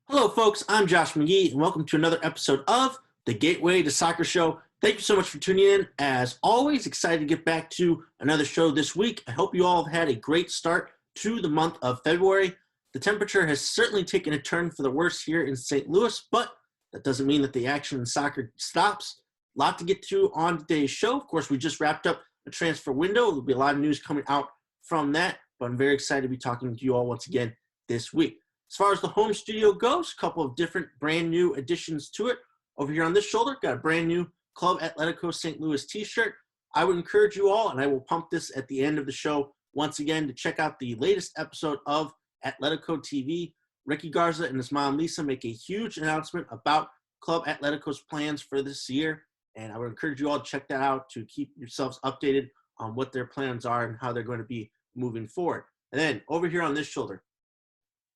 Hello, folks. I'm Josh McGee, and welcome to another episode of the Gateway to Soccer Show. Thank you so much for tuning in. As always, excited to get back to another show this week. I hope you all have had a great start to the month of February. The temperature has certainly taken a turn for the worse here in St. Louis, but that doesn't mean that the action in soccer stops. A lot to get to on today's show. Of course, we just wrapped up a transfer window. There'll be a lot of news coming out from that, but I'm very excited to be talking to you all once again this week. As far as the home studio goes, a couple of different brand new additions to it. Over here on this shoulder, got a brand new Club Atletico St. Louis t-shirt. I would encourage you all, and I will pump this at the end of the show once again, to check out the latest episode of Atletico TV. Ricky Garza and his mom Lisa make a huge announcement about Club Atletico's plans for this year, and I would encourage you all to check that out to keep yourselves updated on what their plans are and how they're going to be moving forward. And then over here on this shoulder,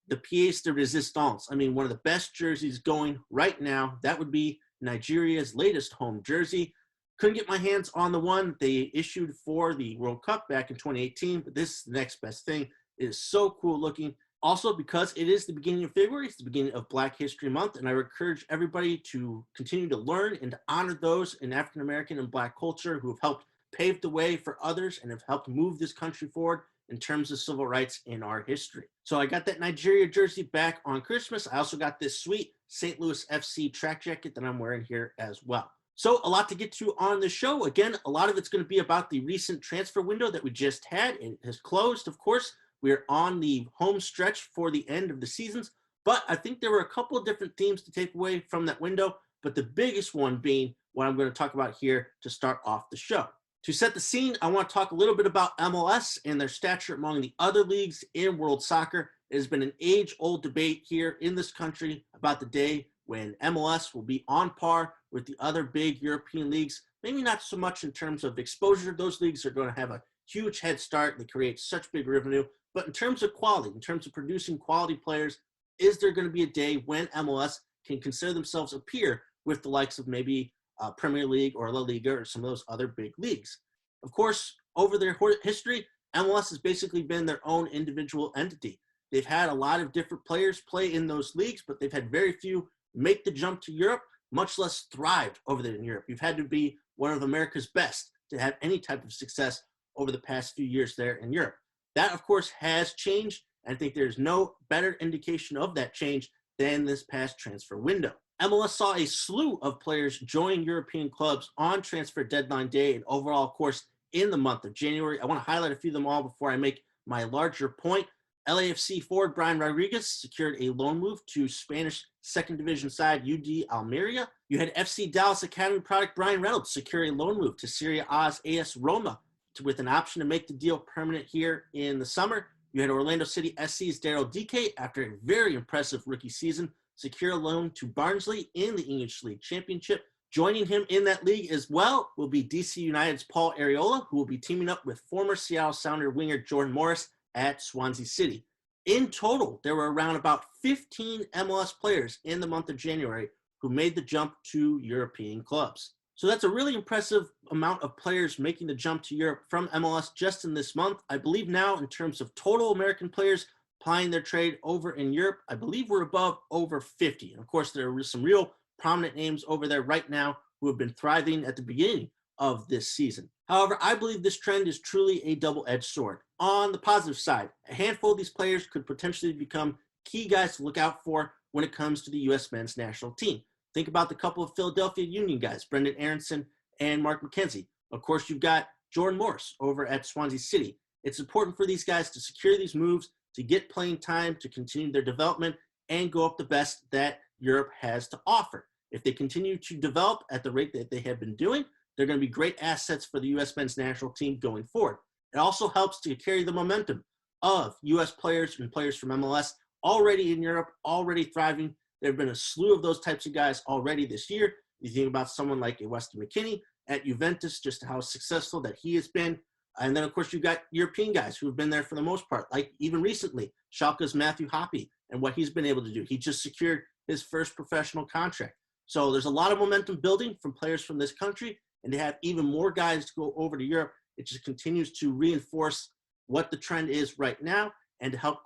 the pièce de résistance. I mean, one of the best jerseys going right now. That would be Nigeria's latest home jersey. Couldn't get my hands on the one they issued for the World Cup back in 2018, but this is the next best thing. It is so cool looking. Also, because it is the beginning of February, it's the beginning of Black History Month, and I encourage everybody to continue to learn and to honor those in African American and Black culture who have helped pave the way for others and have helped move this country forward in terms of civil rights in our history. So I got that Nigeria jersey back on Christmas. I also got this sweet St. Louis FC track jacket that I'm wearing here as well. So a lot to get to on the show. Again, a lot of it's going to be about the recent transfer window that we just had. It has closed, of course. We're on the home stretch for the end of the seasons, but I think there were a couple of different themes to take away from that window, but the biggest one being what I'm going to talk about here to start off the show. To set the scene, I want to talk a little bit about MLS and their stature among the other leagues in world soccer. It has been an age-old debate here in this country about the day when MLS will be on par with the other big European leagues. Maybe not so much in terms of exposure. Those leagues are going to have a huge head start. They create such big revenue. But in terms of quality, in terms of producing quality players, is there going to be a day when MLS can consider themselves a peer with the likes of maybe Premier League or La Liga or some of those other big leagues? Of course, over their history, MLS has basically been their own individual entity. They've had a lot of different players play in those leagues, but they've had very few make the jump to Europe, much less thrived over there in Europe. You've had to be one of America's best to have any type of success over the past few years there in Europe. That, of course, has changed, and I think there's no better indication of that change than this past transfer window. MLS saw a slew of players join European clubs on transfer deadline day and overall, of course, in the month of January. I want to highlight a few of them all before I make my larger point. LAFC forward Brian Rodriguez secured a loan move to Spanish second division side UD Almeria. You had FC Dallas Academy product Brian Reynolds secure a loan move to Serie A's AS Roma with an option to make the deal permanent here in the summer. You had Orlando City SC's Daryl Dike, after a very impressive rookie season, secure a loan to Barnsley in the English League Championship. Joining him in that league as well will be DC United's Paul Areola, who will be teaming up with former Seattle Sounder winger Jordan Morris at Swansea City. In total, there were around about 15 MLS players in the month of January who made the jump to European clubs. So that's a really impressive amount of players making the jump to Europe from MLS just in this month. I believe now, in terms of total American players plying their trade over in Europe, I believe we're above over 50. And of course, there are some real prominent names over there right now who have been thriving at the beginning of this season. However, I believe this trend is truly a double-edged sword. On the positive side, a handful of these players could potentially become key guys to look out for when it comes to the U.S. men's national team. Think about the couple of Philadelphia Union guys, Brendan Aronson and Mark McKenzie. Of course, you've got Jordan Morris over at Swansea City. It's important for these guys to secure these moves, to get playing time, to continue their development, and go up the best that Europe has to offer. If they continue to develop at the rate that they have been doing, they're going to be great assets for the U.S. men's national team going forward. It also helps to carry the momentum of U.S. players and players from MLS already in Europe, already thriving. There have been a slew of those types of guys already this year. You think about someone like a Weston McKennie at Juventus, just how successful that he has been. And then, of course, you've got European guys who have been there for the most part, like even recently, Schalke's Matthew Hoppe and what he's been able to do. He just secured his first professional contract. So there's a lot of momentum building from players from this country, and to have even more guys to go over to Europe, it just continues to reinforce what the trend is right now and to help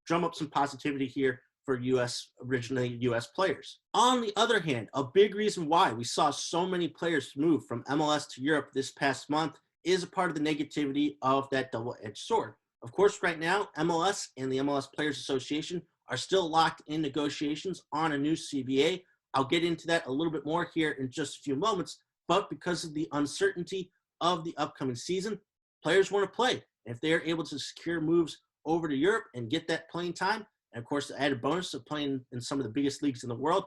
drum up some positivity here for originally US players. On the other hand, a big reason why we saw so many players move from MLS to Europe this past month is a part of the negativity of that double-edged sword. Of course, right now, MLS and the MLS Players Association are still locked in negotiations on a new CBA. I'll get into that a little bit more here in just a few moments, but because of the uncertainty of the upcoming season, players want to play. And if they're able to secure moves over to Europe and get that playing time, and of course the added bonus of playing in some of the biggest leagues in the world,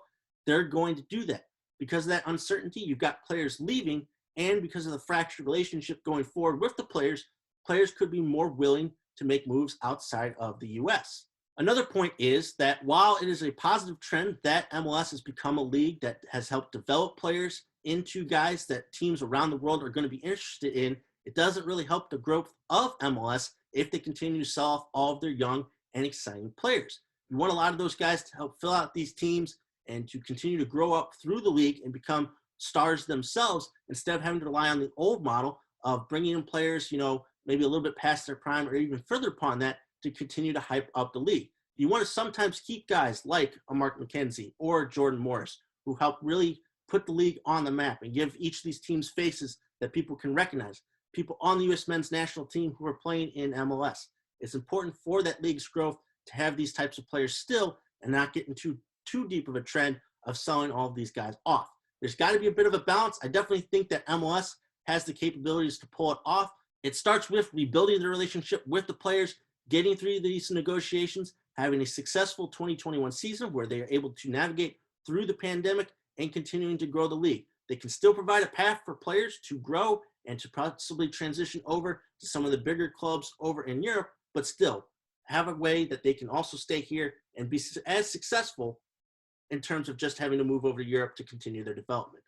they're going to do that. Because of that uncertainty, you've got players leaving, and because of the fractured relationship going forward with the players could be more willing to make moves outside of the US. Another point is that while it is a positive trend that MLS has become a league that has helped develop players into guys that teams around the world are going to be interested in, it doesn't really help the growth of MLS if they continue to sell off all of their young and exciting players. You want a lot of those guys to help fill out these teams and to continue to grow up through the league and become stars themselves instead of having to rely on the old model of bringing in players, maybe a little bit past their prime or even further upon that to continue to hype up the league. You want to sometimes keep guys like a Mark McKenzie or Jordan Morris who help really put the league on the map and give each of these teams faces that people can recognize. People on the U.S. men's national team who are playing in MLS. It's important for that league's growth to have these types of players still and not get into too deep of a trend of selling all of these guys off. There's got to be a bit of a balance. I definitely think that MLS has the capabilities to pull it off. It starts with rebuilding the relationship with the players, getting through these negotiations, having a successful 2021 season where they are able to navigate through the pandemic and continuing to grow the league. They can still provide a path for players to grow and to possibly transition over to some of the bigger clubs over in Europe, but still have a way that they can also stay here and be as successful in terms of just having to move over to Europe to continue their development.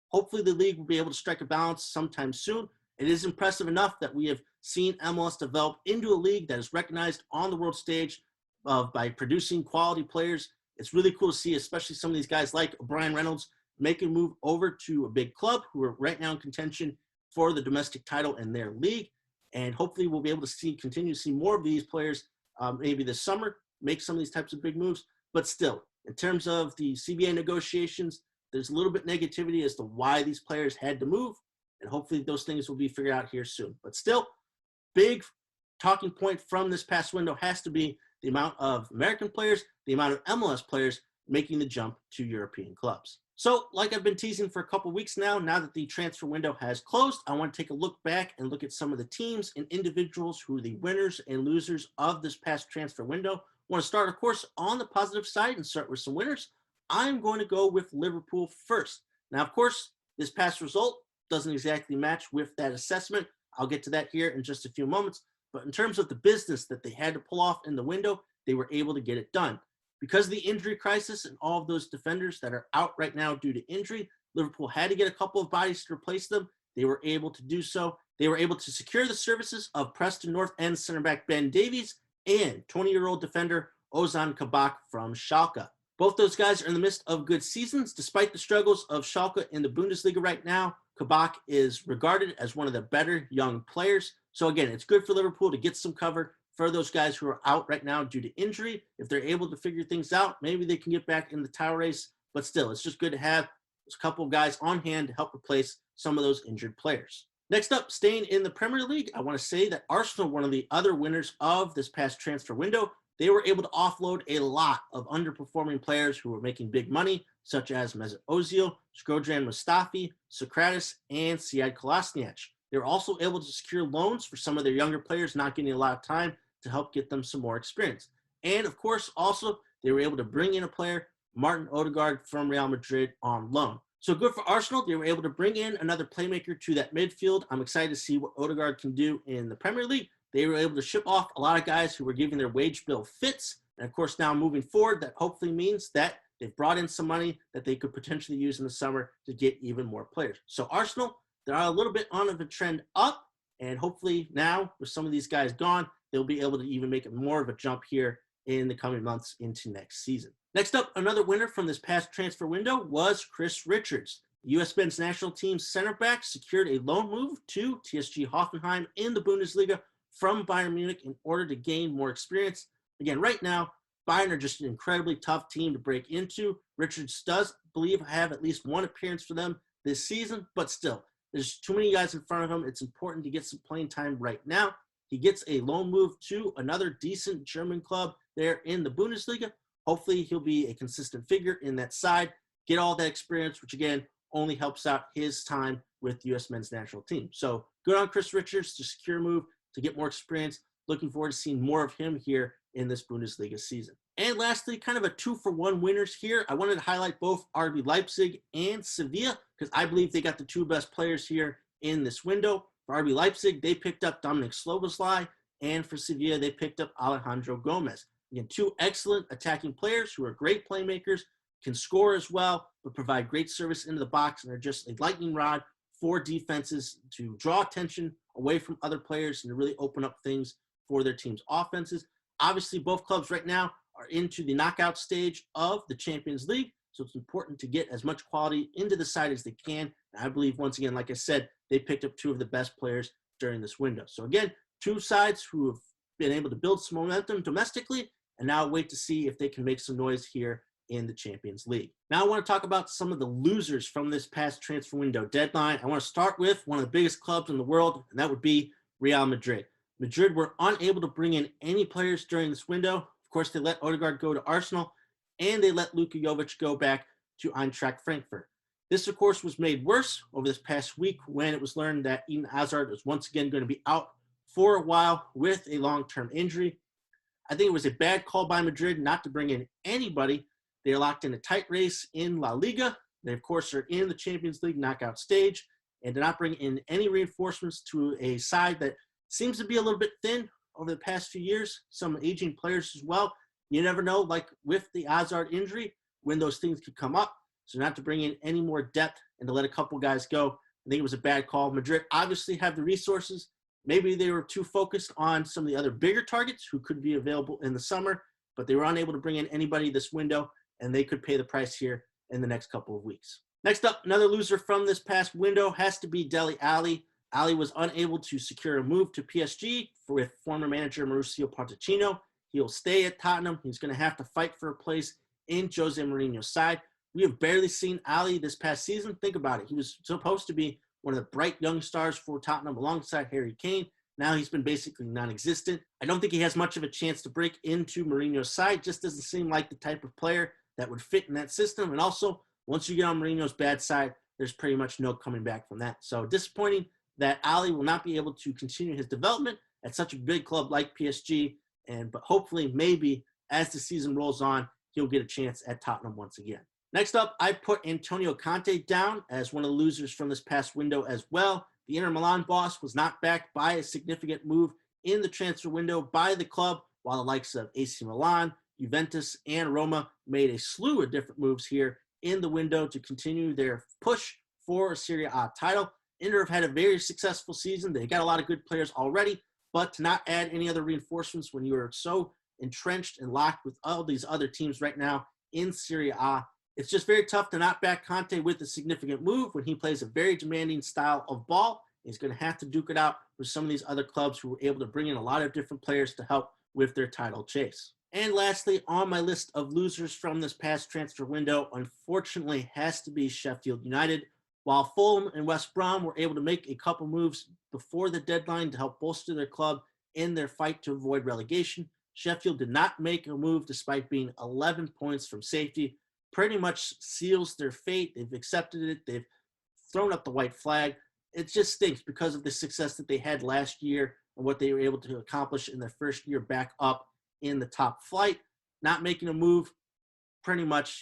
Hopefully the league will be able to strike a balance sometime soon. It is impressive enough that we have seen MLS develop into a league that is recognized on the world stage by producing quality players. It's really cool to see, especially some of these guys like Brian Reynolds make a move over to a big club who are right now in contention for the domestic title in their league. And hopefully we'll be able to continue to see more of these players maybe this summer, make some of these types of big moves. But still, in terms of the CBA negotiations, there's a little bit negativity as to why these players had to move. And hopefully those things will be figured out here soon. But still, big talking point from this past window has to be the amount of American players, the amount of MLS players making the jump to European clubs. So like I've been teasing for a couple weeks now that the transfer window has closed, I want to take a look back and look at some of the teams and individuals who are the winners and losers of this past transfer window. I want to start, of course, on the positive side and start with some winners. I'm going to go with Liverpool first. Now, of course, this past result doesn't exactly match with that assessment. I'll get to that here in just a few moments. But in terms of the business that they had to pull off in the window, they were able to get it done. Because of the injury crisis and all of those defenders that are out right now due to injury, Liverpool had to get a couple of bodies to replace them. They were able to do so. They were able to secure the services of Preston North End center back Ben Davies and 20-year-old defender Ozan Kabak from Schalke. Both those guys are in the midst of good seasons. Despite the struggles of Schalke in the Bundesliga right now, Kabak is regarded as one of the better young players. So again, it's good for Liverpool to get some cover for those guys who are out right now due to injury. If they're able to figure things out, maybe they can get back in the title race. But still, it's just good to have a couple of guys on hand to help replace some of those injured players. Next up, staying in the Premier League, I want to say that Arsenal, one of the other winners of this past transfer window, they were able to offload a lot of underperforming players who were making big money, such as Mesut Ozil, Shkodran Mustafi, Sokratis, and Sead Kolasinac. They were also able to secure loans for some of their younger players not getting a lot of time to help get them some more experience. And of course, also, they were able to bring in a player, Martin Odegaard from Real Madrid on loan. So good for Arsenal. They were able to bring in another playmaker to that midfield. I'm excited to see what Odegaard can do in the Premier League. They were able to ship off a lot of guys who were giving their wage bill fits. And of course, now moving forward, that hopefully means that they've brought in some money that they could potentially use in the summer to get even more players. So Arsenal, they're a little bit on of a trend up. And hopefully now, with some of these guys gone, they'll be able to even make more of a jump here in the coming months into next season. Next up, another winner from this past transfer window was Chris Richards. The U.S. men's national team center back secured a loan move to TSG Hoffenheim in the Bundesliga from Bayern Munich in order to gain more experience. Again, right now, Bayern are just an incredibly tough team to break into. Richards does believe have at least one appearance for them this season, but still, there's too many guys in front of him. It's important to get some playing time right now. He gets a loan move to another decent German club there in the Bundesliga. Hopefully, he'll be a consistent figure in that side, get all that experience, which again only helps out his time with the U.S. men's national team. So good on Chris Richards to secure a move, to get more experience. Looking forward to seeing more of him here in this Bundesliga season. And lastly, kind of a 2-for-1 winners here. I wanted to highlight both RB Leipzig and Sevilla because I believe they got the two best players here in this window. For RB Leipzig, they picked up Dominik Szoboszlai, and for Sevilla, they picked up Alejandro Gomez. Again, two excellent attacking players who are great playmakers, can score as well, but provide great service into the box, and are just a lightning rod for defenses to draw attention away from other players and to really open up things for their team's offenses. Obviously, both clubs right now are into the knockout stage of the Champions League, so it's important to get as much quality into the side as they can. And I believe, once again, like I said, they picked up two of the best players during this window. So again, two sides who have been able to build some momentum domestically, and now wait to see if they can make some noise here in the Champions League. Now I want to talk about some of the losers from this past transfer window deadline. I want to start with one of the biggest clubs in the world, and that would be Real Madrid. Madrid were unable to bring in any players during this window. Of course, they let Odegaard go to Arsenal, and they let Luka Jovic go back to Eintracht Frankfurt. This, of course, was made worse over this past week when it was learned that Eden Hazard was once again going to be out for a while with a long-term injury. I think it was a bad call by Madrid not to bring in anybody. They are locked in a tight race in La Liga. They, of course, are in the Champions League knockout stage, and to not bring in any reinforcements to a side that seems to be a little bit thin over the past few years, some aging players as well. You never know, like with the Hazard injury, when those things could come up. So not to bring in any more depth and to let a couple guys go, I think it was a bad call. Madrid obviously have the resources. Maybe they were too focused on some of the other bigger targets who could be available in the summer, but they were unable to bring in anybody this window, and they could pay the price here in the next couple of weeks. Next up, another loser from this past window has to be Dele Alli. Alli was unable to secure a move to PSG with former manager Mauricio Pochettino. He'll stay at Tottenham. He's going to have to fight for a place in Jose Mourinho's side. We have barely seen Alli this past season. Think about it. He was supposed to be one of the bright young stars for Tottenham alongside Harry Kane. Now he's been basically non-existent. I don't think he has much of a chance to break into Mourinho's side. Just doesn't seem like the type of player that would fit in that system. And also, once you get on Mourinho's bad side, there's pretty much no coming back from that. So disappointing that Alli will not be able to continue his development at such a big club like PSG. But hopefully, maybe as the season rolls on, he'll get a chance at Tottenham once again. Next up, I put Antonio Conte down as one of the losers from this past window as well. The Inter Milan boss was not backed by a significant move in the transfer window by the club, while the likes of AC Milan, Juventus, and Roma made a slew of different moves here in the window to continue their push for a Serie A title. Inter have had a very successful season. They got a lot of good players already, but to not add any other reinforcements when you are so entrenched and locked with all these other teams right now in Serie A, it's just very tough to not back Conte with a significant move when he plays a very demanding style of ball. He's going to have to duke it out with some of these other clubs who were able to bring in a lot of different players to help with their title chase. And lastly, on my list of losers from this past transfer window, unfortunately, has to be Sheffield United. While Fulham and West Brom were able to make a couple moves before the deadline to help bolster their club in their fight to avoid relegation, Sheffield did not make a move despite being 11 points from safety. Pretty much seals their fate. They've accepted it. They've thrown up the white flag. It just stinks because of the success that they had last year and what they were able to accomplish in their first year back up in the top flight. Not making a move pretty much,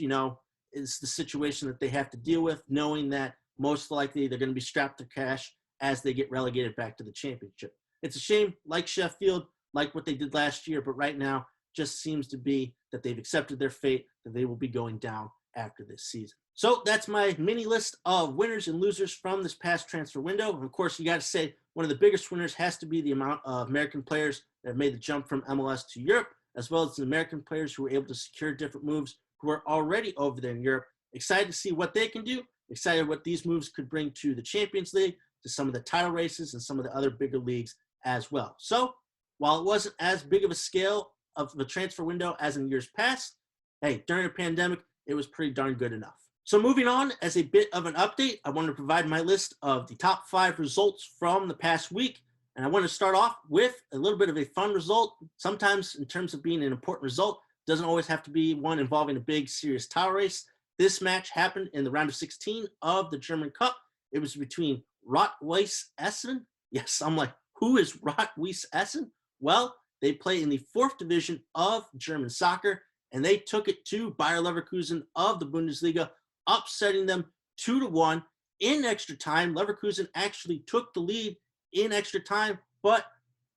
is the situation that they have to deal with, knowing that most likely they're going to be strapped to cash as they get relegated back to the championship. It's a shame, like Sheffield, like what they did last year, but right now just seems to be that they've accepted their fate, that they will be going down after this season. So that's my mini list of winners and losers from this past transfer window. And of course, you got to say one of the biggest winners has to be the amount of American players that have made the jump from MLS to Europe, as well as the American players who were able to secure different moves who are already over there in Europe. Excited to see what they can do. Excited what these moves could bring to the Champions League, to some of the title races, and some of the other bigger leagues as well. So while it wasn't as big of a scale of the transfer window as in years past. Hey, during a pandemic, it was pretty darn good enough. So moving on, as a bit of an update, I want to provide my list of the top 5 results from the past week. And I want to start off with a little bit of a fun result. Sometimes in terms of being an important result, doesn't always have to be one involving a big serious title race. This match happened in the round of 16 of the German Cup. It was between Rot-Weiss Essen. Yes, I'm like, who is Rot-Weiss Essen? Well, they play in the 4th division of German soccer, and they took it to Bayer Leverkusen of the Bundesliga, upsetting them 2-1 in extra time. Leverkusen actually took the lead in extra time, but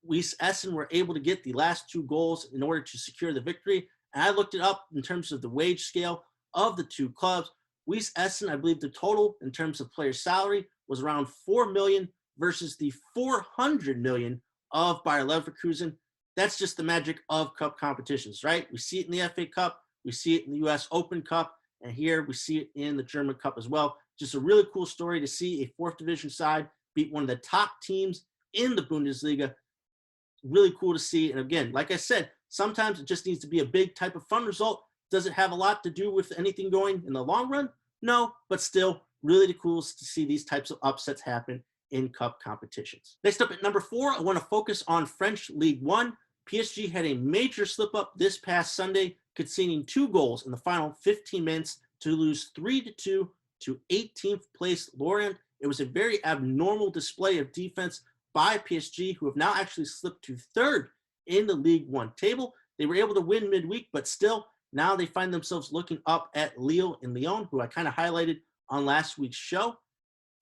Weiss Essen were able to get the last 2 goals in order to secure the victory. And I looked it up in terms of the wage scale of the 2 clubs. Weiss Essen, I believe the total in terms of player salary was around $4 million versus the $400 million of Bayer Leverkusen. That's just the magic of cup competitions, right? We see it in the FA Cup, we see it in the US Open Cup, and here we see it in the German Cup as well. Just a really cool story to see a 4th division side beat one of the top teams in the Bundesliga. Really cool to see. And again, like I said, sometimes it just needs to be a big type of fun result. Does it have a lot to do with anything going in the long run? No, but still really cool to see these types of upsets happen in cup competitions. Next up at number 4, I want to focus on French League One. PSG had a major slip up this past Sunday, conceding 2 goals in the final 15 minutes to lose 3-2 to 18th place Lorient. It was a very abnormal display of defense by PSG, who have now actually slipped to 3rd in the League One table. They were able to win midweek, but still, now they find themselves looking up at Lille and Lyon, who I kind of highlighted on last week's show.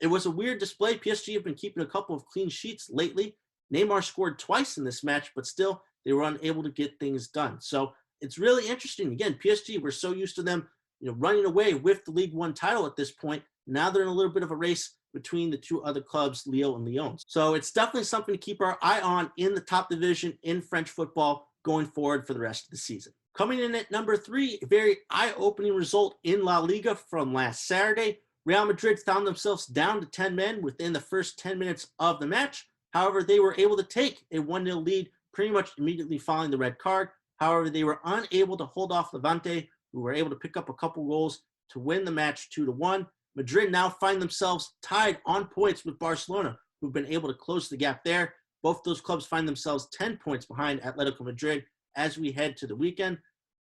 It was a weird display. PSG have been keeping a couple of clean sheets lately. Neymar scored twice in this match, but still, they were unable to get things done. So it's really interesting. Again, PSG, we're so used to them, running away with the League One title at this point. Now they're in a little bit of a race between the 2 other clubs, Lille and Lyon. So it's definitely something to keep our eye on in the top division in French football going forward for the rest of the season. Coming in at number 3, a very eye-opening result in La Liga from last Saturday. Real Madrid found themselves down to 10 men within the first 10 minutes of the match. However, they were able to take a 1-0 lead pretty much immediately following the red card. However, they were unable to hold off Levante, who were able to pick up a couple goals to win the match 2-1. Madrid now find themselves tied on points with Barcelona, who've been able to close the gap there. Both those clubs find themselves 10 points behind Atletico Madrid as we head to the weekend.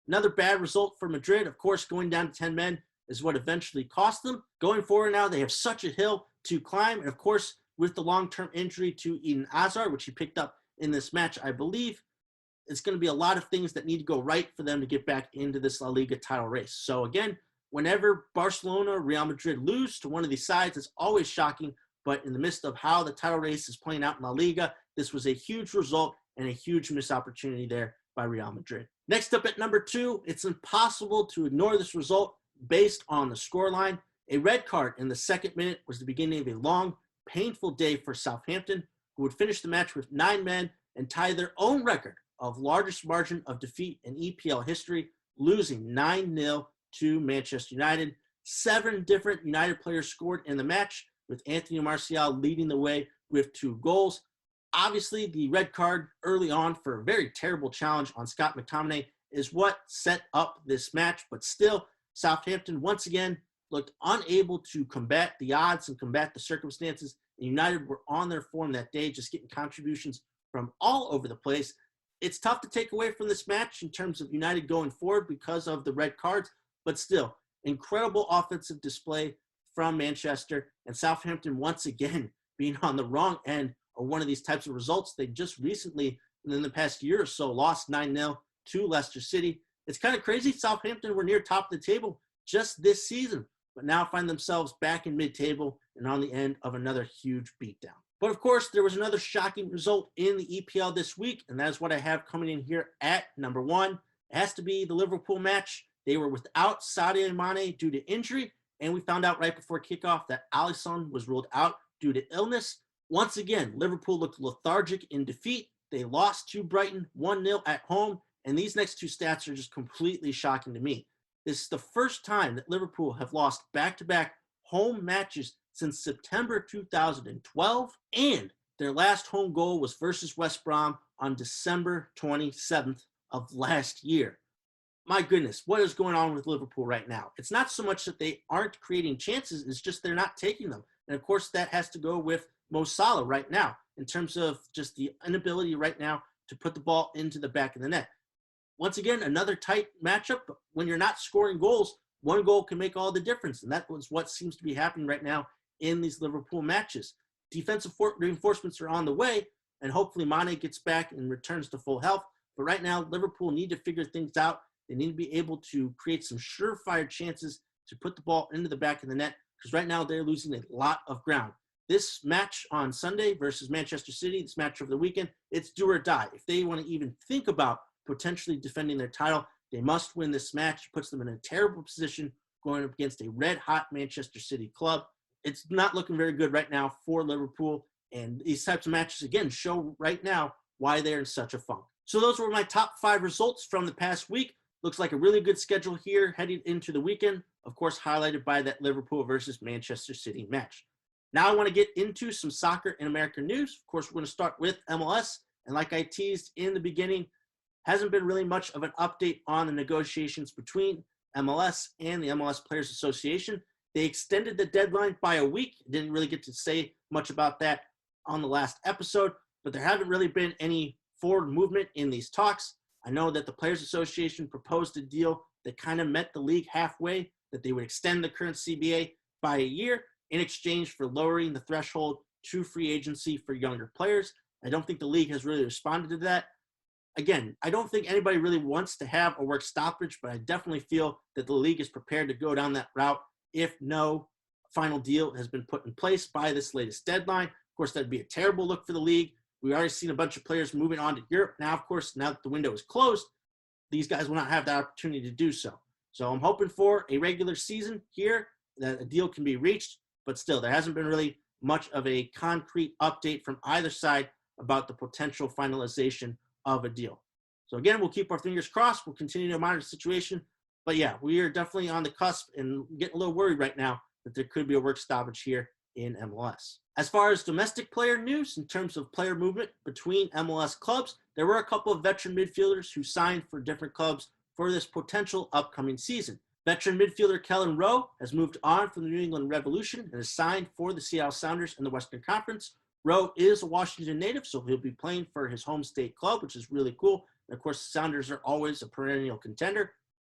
Another bad result for Madrid, of course, going down to 10 men is what eventually cost them. Going forward now, they have such a hill to climb. And of course, with the long-term injury to Eden Hazard, which he picked up in this match, I believe, it's going to be a lot of things that need to go right for them to get back into this La Liga title race. So again, whenever Barcelona or Real Madrid lose to one of these sides, it's always shocking. But in the midst of how the title race is playing out in La Liga, this was a huge result and a huge missed opportunity there by Real Madrid. Next up at number 2, it's impossible to ignore this result based on the scoreline. A red card in the 2nd minute was the beginning of a long, painful day for Southampton, who would finish the match with 9 men and tie their own record of largest margin of defeat in EPL history, losing 9-0 to Manchester United. 7 different United players scored in the match, with Anthony Martial leading the way with 2 goals. Obviously, the red card early on for a very terrible challenge on Scott McTominay is what set up this match, but still, Southampton once again looked unable to combat the odds and combat the circumstances. And United were on their form that day, just getting contributions from all over the place. It's tough to take away from this match in terms of United going forward because of the red cards, but still, incredible offensive display from Manchester, and Southampton once again being on the wrong end of one of these types of results. They just recently, in the past year or so, lost 9-0 to Leicester City. It's kind of crazy. Southampton were near top of the table just this season, but now find themselves back in mid-table and on the end of another huge beatdown. But of course, there was another shocking result in the EPL this week, and that is what I have coming in here at number 1. It has to be the Liverpool match. They were without Sadio Mane due to injury, and we found out right before kickoff that Alisson was ruled out due to illness. Once again, Liverpool looked lethargic in defeat. They lost to Brighton 1-0 at home, and these next 2 stats are just completely shocking to me. This is the first time that Liverpool have lost back-to-back home matches since September 2012, and their last home goal was versus West Brom on December 27th of last year. My goodness, what is going on with Liverpool right now? It's not so much that they aren't creating chances, it's just they're not taking them. And of course, that has to go with Mo Salah right now in terms of just the inability right now to put the ball into the back of the net. Once again, another tight matchup. When you're not scoring goals, one goal can make all the difference. And that was what seems to be happening right now in these Liverpool matches. Defensive reinforcements are on the way, and hopefully Mane gets back and returns to full health. But right now, Liverpool need to figure things out. They need to be able to create some surefire chances to put the ball into the back of the net, because right now they're losing a lot of ground. This match on Sunday versus Manchester City, this match over the weekend, it's do or die. If they want to even think about potentially defending their title, they must win this match. It puts them in a terrible position going up against a red-hot Manchester City club. It's not looking very good right now for Liverpool, and these types of matches, again, show right now why they're in such a funk. So those were my top 5 results from the past week. Looks like a really good schedule here heading into the weekend, of course, highlighted by that Liverpool versus Manchester City match. Now I want to get into some soccer and American news. Of course, we're going to start with MLS. And like I teased in the beginning, hasn't been really much of an update on the negotiations between MLS and the MLS Players Association. They extended the deadline by a week. Didn't really get to say much about that on the last episode, but there haven't really been any forward movement in these talks. I know that the Players Association proposed a deal that kind of met the league halfway, that they would extend the current CBA by a year in exchange for lowering the threshold to free agency for younger players. I don't think the league has really responded to that. Again, I don't think anybody really wants to have a work stoppage, but I definitely feel that the league is prepared to go down that route if no final deal has been put in place by this latest deadline. Of course, that'd be a terrible look for the league. We've already seen a bunch of players moving on to Europe. Now, of course, now that the window is closed, these guys will not have the opportunity to do so. So I'm hoping for a regular season here, that a deal can be reached, but still, there hasn't been really much of a concrete update from either side about the potential finalization of a deal. So again, we'll keep our fingers crossed. We'll continue to monitor the situation. But yeah, we are definitely on the cusp and getting a little worried right now that there could be a work stoppage here in MLS. As far as domestic player news, in terms of player movement between MLS clubs, there were a couple of veteran midfielders who signed for different clubs for this potential upcoming season. Veteran midfielder Kellen Rowe has moved on from the New England Revolution and is signed for the Seattle Sounders in the Western Conference. Rowe is a Washington native, so he'll be playing for his home state club, which is really cool. And of course, the Sounders are always a perennial contender.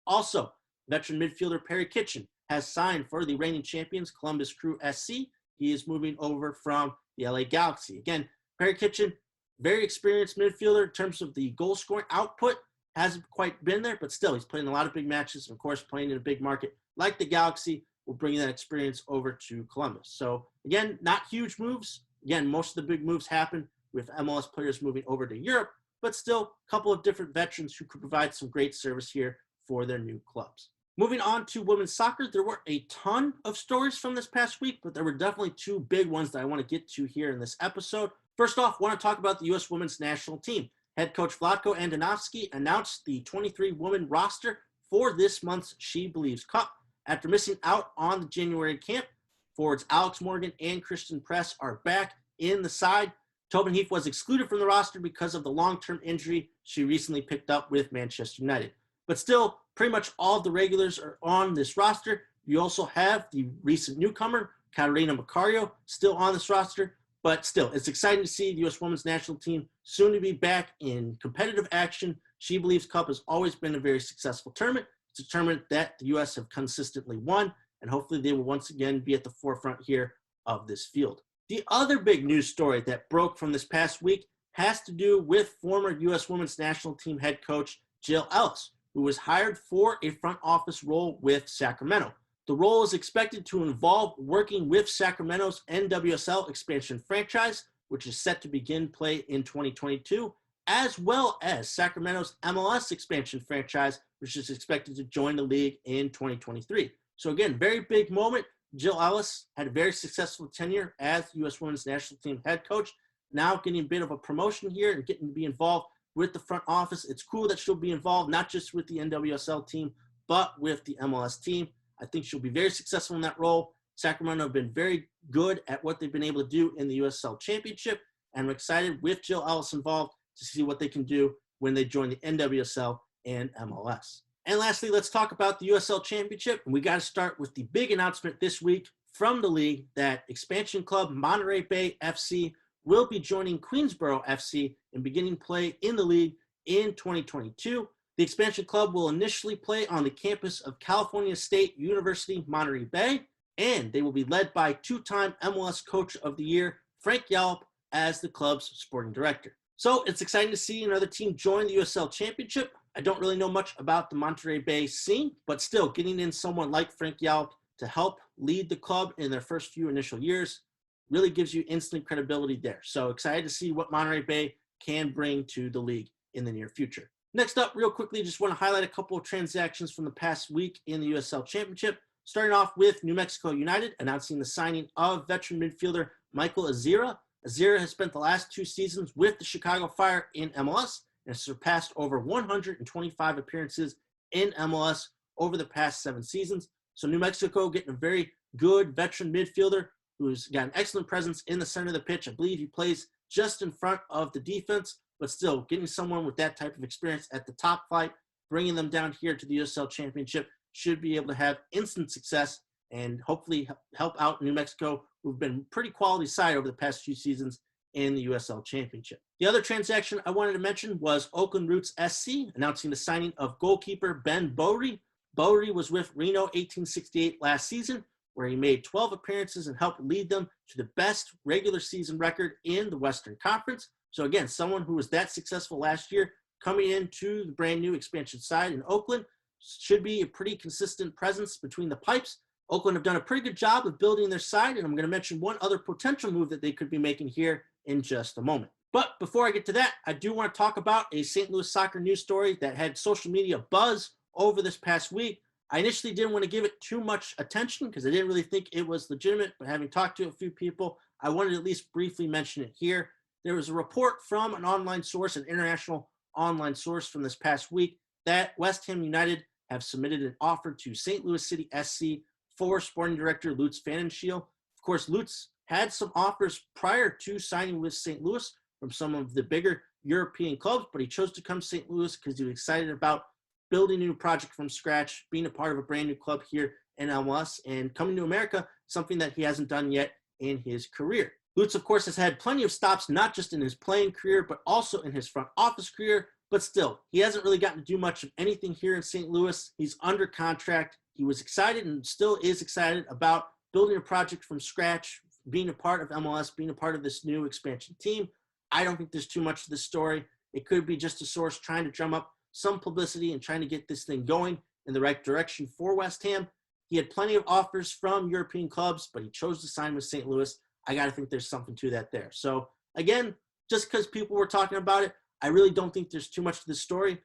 Also, veteran midfielder Perry Kitchen has signed for the reigning champions Columbus Crew SC. He is moving over from the LA Galaxy. Again, Perry Kitchen, very experienced midfielder in terms of the goal scoring output. Hasn't quite been there, but still, he's playing a lot of big matches. And of course, playing in a big market like the Galaxy will bring that experience over to Columbus. So again, not huge moves. Again, most of the big moves happen with MLS players moving over to Europe, but still a couple of different veterans who could provide some great service here for their new clubs. Moving on to women's soccer, there were a ton of stories from this past week, but there were definitely 2 big ones that I want to get to here in this episode. First off, I want to talk about the U.S. women's national team. Head coach Vlatko Andonovski announced the 23-woman roster for this month's SheBelieves Cup. After missing out on the January camp, forwards Alex Morgan and Christian Press are back in the side. Tobin Heath was excluded from the roster because of the long-term injury she recently picked up with Manchester United. But still, pretty much all of the regulars are on this roster. You also have the recent newcomer, Catarina Macario, still on this roster. But still, it's exciting to see the U.S. women's national team soon to be back in competitive action. SheBelieves Cup has always been a very successful tournament. It's a tournament that the U.S. have consistently won, and hopefully they will once again be at the forefront here of this field. The other big news story that broke from this past week has to do with former U.S. women's national team head coach Jill Ellis, who was hired for a front office role with Sacramento. The role is expected to involve working with Sacramento's NWSL expansion franchise, which is set to begin play in 2022, as well as Sacramento's MLS expansion franchise, which is expected to join the league in 2023. So again, very big moment. Jill Ellis had a very successful tenure as U.S. women's national team head coach, now getting a bit of a promotion here and getting to be involved with the front office. It's cool that she'll be involved not just with the NWSL team, but with the MLS team. I think she'll be very successful in that role. Sacramento have been very good at what they've been able to do in the USL Championship, and I'm excited with Jill Ellis involved to see what they can do when they join the NWSL and MLS. And lastly, let's talk about the USL Championship. And we got to start with the big announcement this week from the league that expansion club Monterey Bay FC will be joining Queensboro FC and beginning play in the league in 2022. The expansion club will initially play on the campus of California State University, Monterey Bay, and they will be led by two-time MLS Coach of the Year, Frank Yallop, as the club's sporting director. So it's exciting to see another team join the USL Championship. I don't really know much about the Monterey Bay scene, but still getting in someone like Frank Yallop to help lead the club in their first few initial years really gives you instant credibility there. So excited to see what Monterey Bay can bring to the league in the near future. Next up, real quickly, just want to highlight a couple of transactions from the past week in the USL Championship. Starting off with New Mexico United announcing the signing of veteran midfielder Michael Azira. Azira has spent the last 2 seasons with the Chicago Fire in MLS and has surpassed over 125 appearances in MLS over the past 7 seasons. So New Mexico getting a very good veteran midfielder who's got an excellent presence in the center of the pitch. I believe he plays just in front of the defense, but still getting someone with that type of experience at the top flight, bringing them down here to the USL Championship should be able to have instant success and hopefully help out New Mexico, who've been pretty quality side over the past few seasons in the USL Championship. The other transaction I wanted to mention was Oakland Roots SC announcing the signing of goalkeeper Ben Bowery. Bowery was with Reno 1868 last season, where he made 12 appearances and helped lead them to the best regular season record in the Western Conference. So again, someone who was that successful last year coming into the brand new expansion side in Oakland should be a pretty consistent presence between the pipes. Oakland have done a pretty good job of building their side, and I'm going to mention one other potential move that they could be making here in just a moment. But before I get to that, I do want to talk about a St. Louis soccer news story that had social media buzz over this past week. I initially didn't want to give it too much attention because I didn't really think it was legitimate, but having talked to a few people, I wanted to at least briefly mention it here. There was a report from an online source, an international online source from this past week, that West Ham United have submitted an offer to St. Louis City SC for sporting director Lutz Pfannenstiel. Of course, Lutz had some offers prior to signing with St. Louis from some of the bigger European clubs, but he chose to come to St. Louis because he was excited about building a new project from scratch, being a part of a brand new club here in MLS, and coming to America, something that he hasn't done yet in his career. Lutz, of course, has had plenty of stops, not just in his playing career, but also in his front office career. But still, he hasn't really gotten to do much of anything here in St. Louis. He's under contract. He was excited and still is excited about building a project from scratch, being a part of MLS, being a part of this new expansion team. I don't think there's too much to this story. It could be just a source trying to drum up some publicity and trying to get this thing going in the right direction for West Ham. He had plenty of offers from European clubs, but he chose to sign with St. Louis. I got to think there's something to that there. So again, just because people were talking about it, I really don't think there's too much to this story.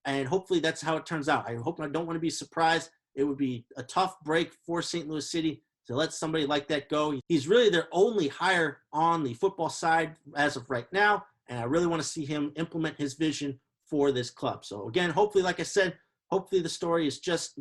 And hopefully that's how it turns out. I don't want to be surprised. It would be a tough break for St. Louis City to let somebody like that go. He's really their only hire on the football side as of right now. And I really want to see him implement his vision for this club. So again, hopefully, like I said, hopefully the story is just,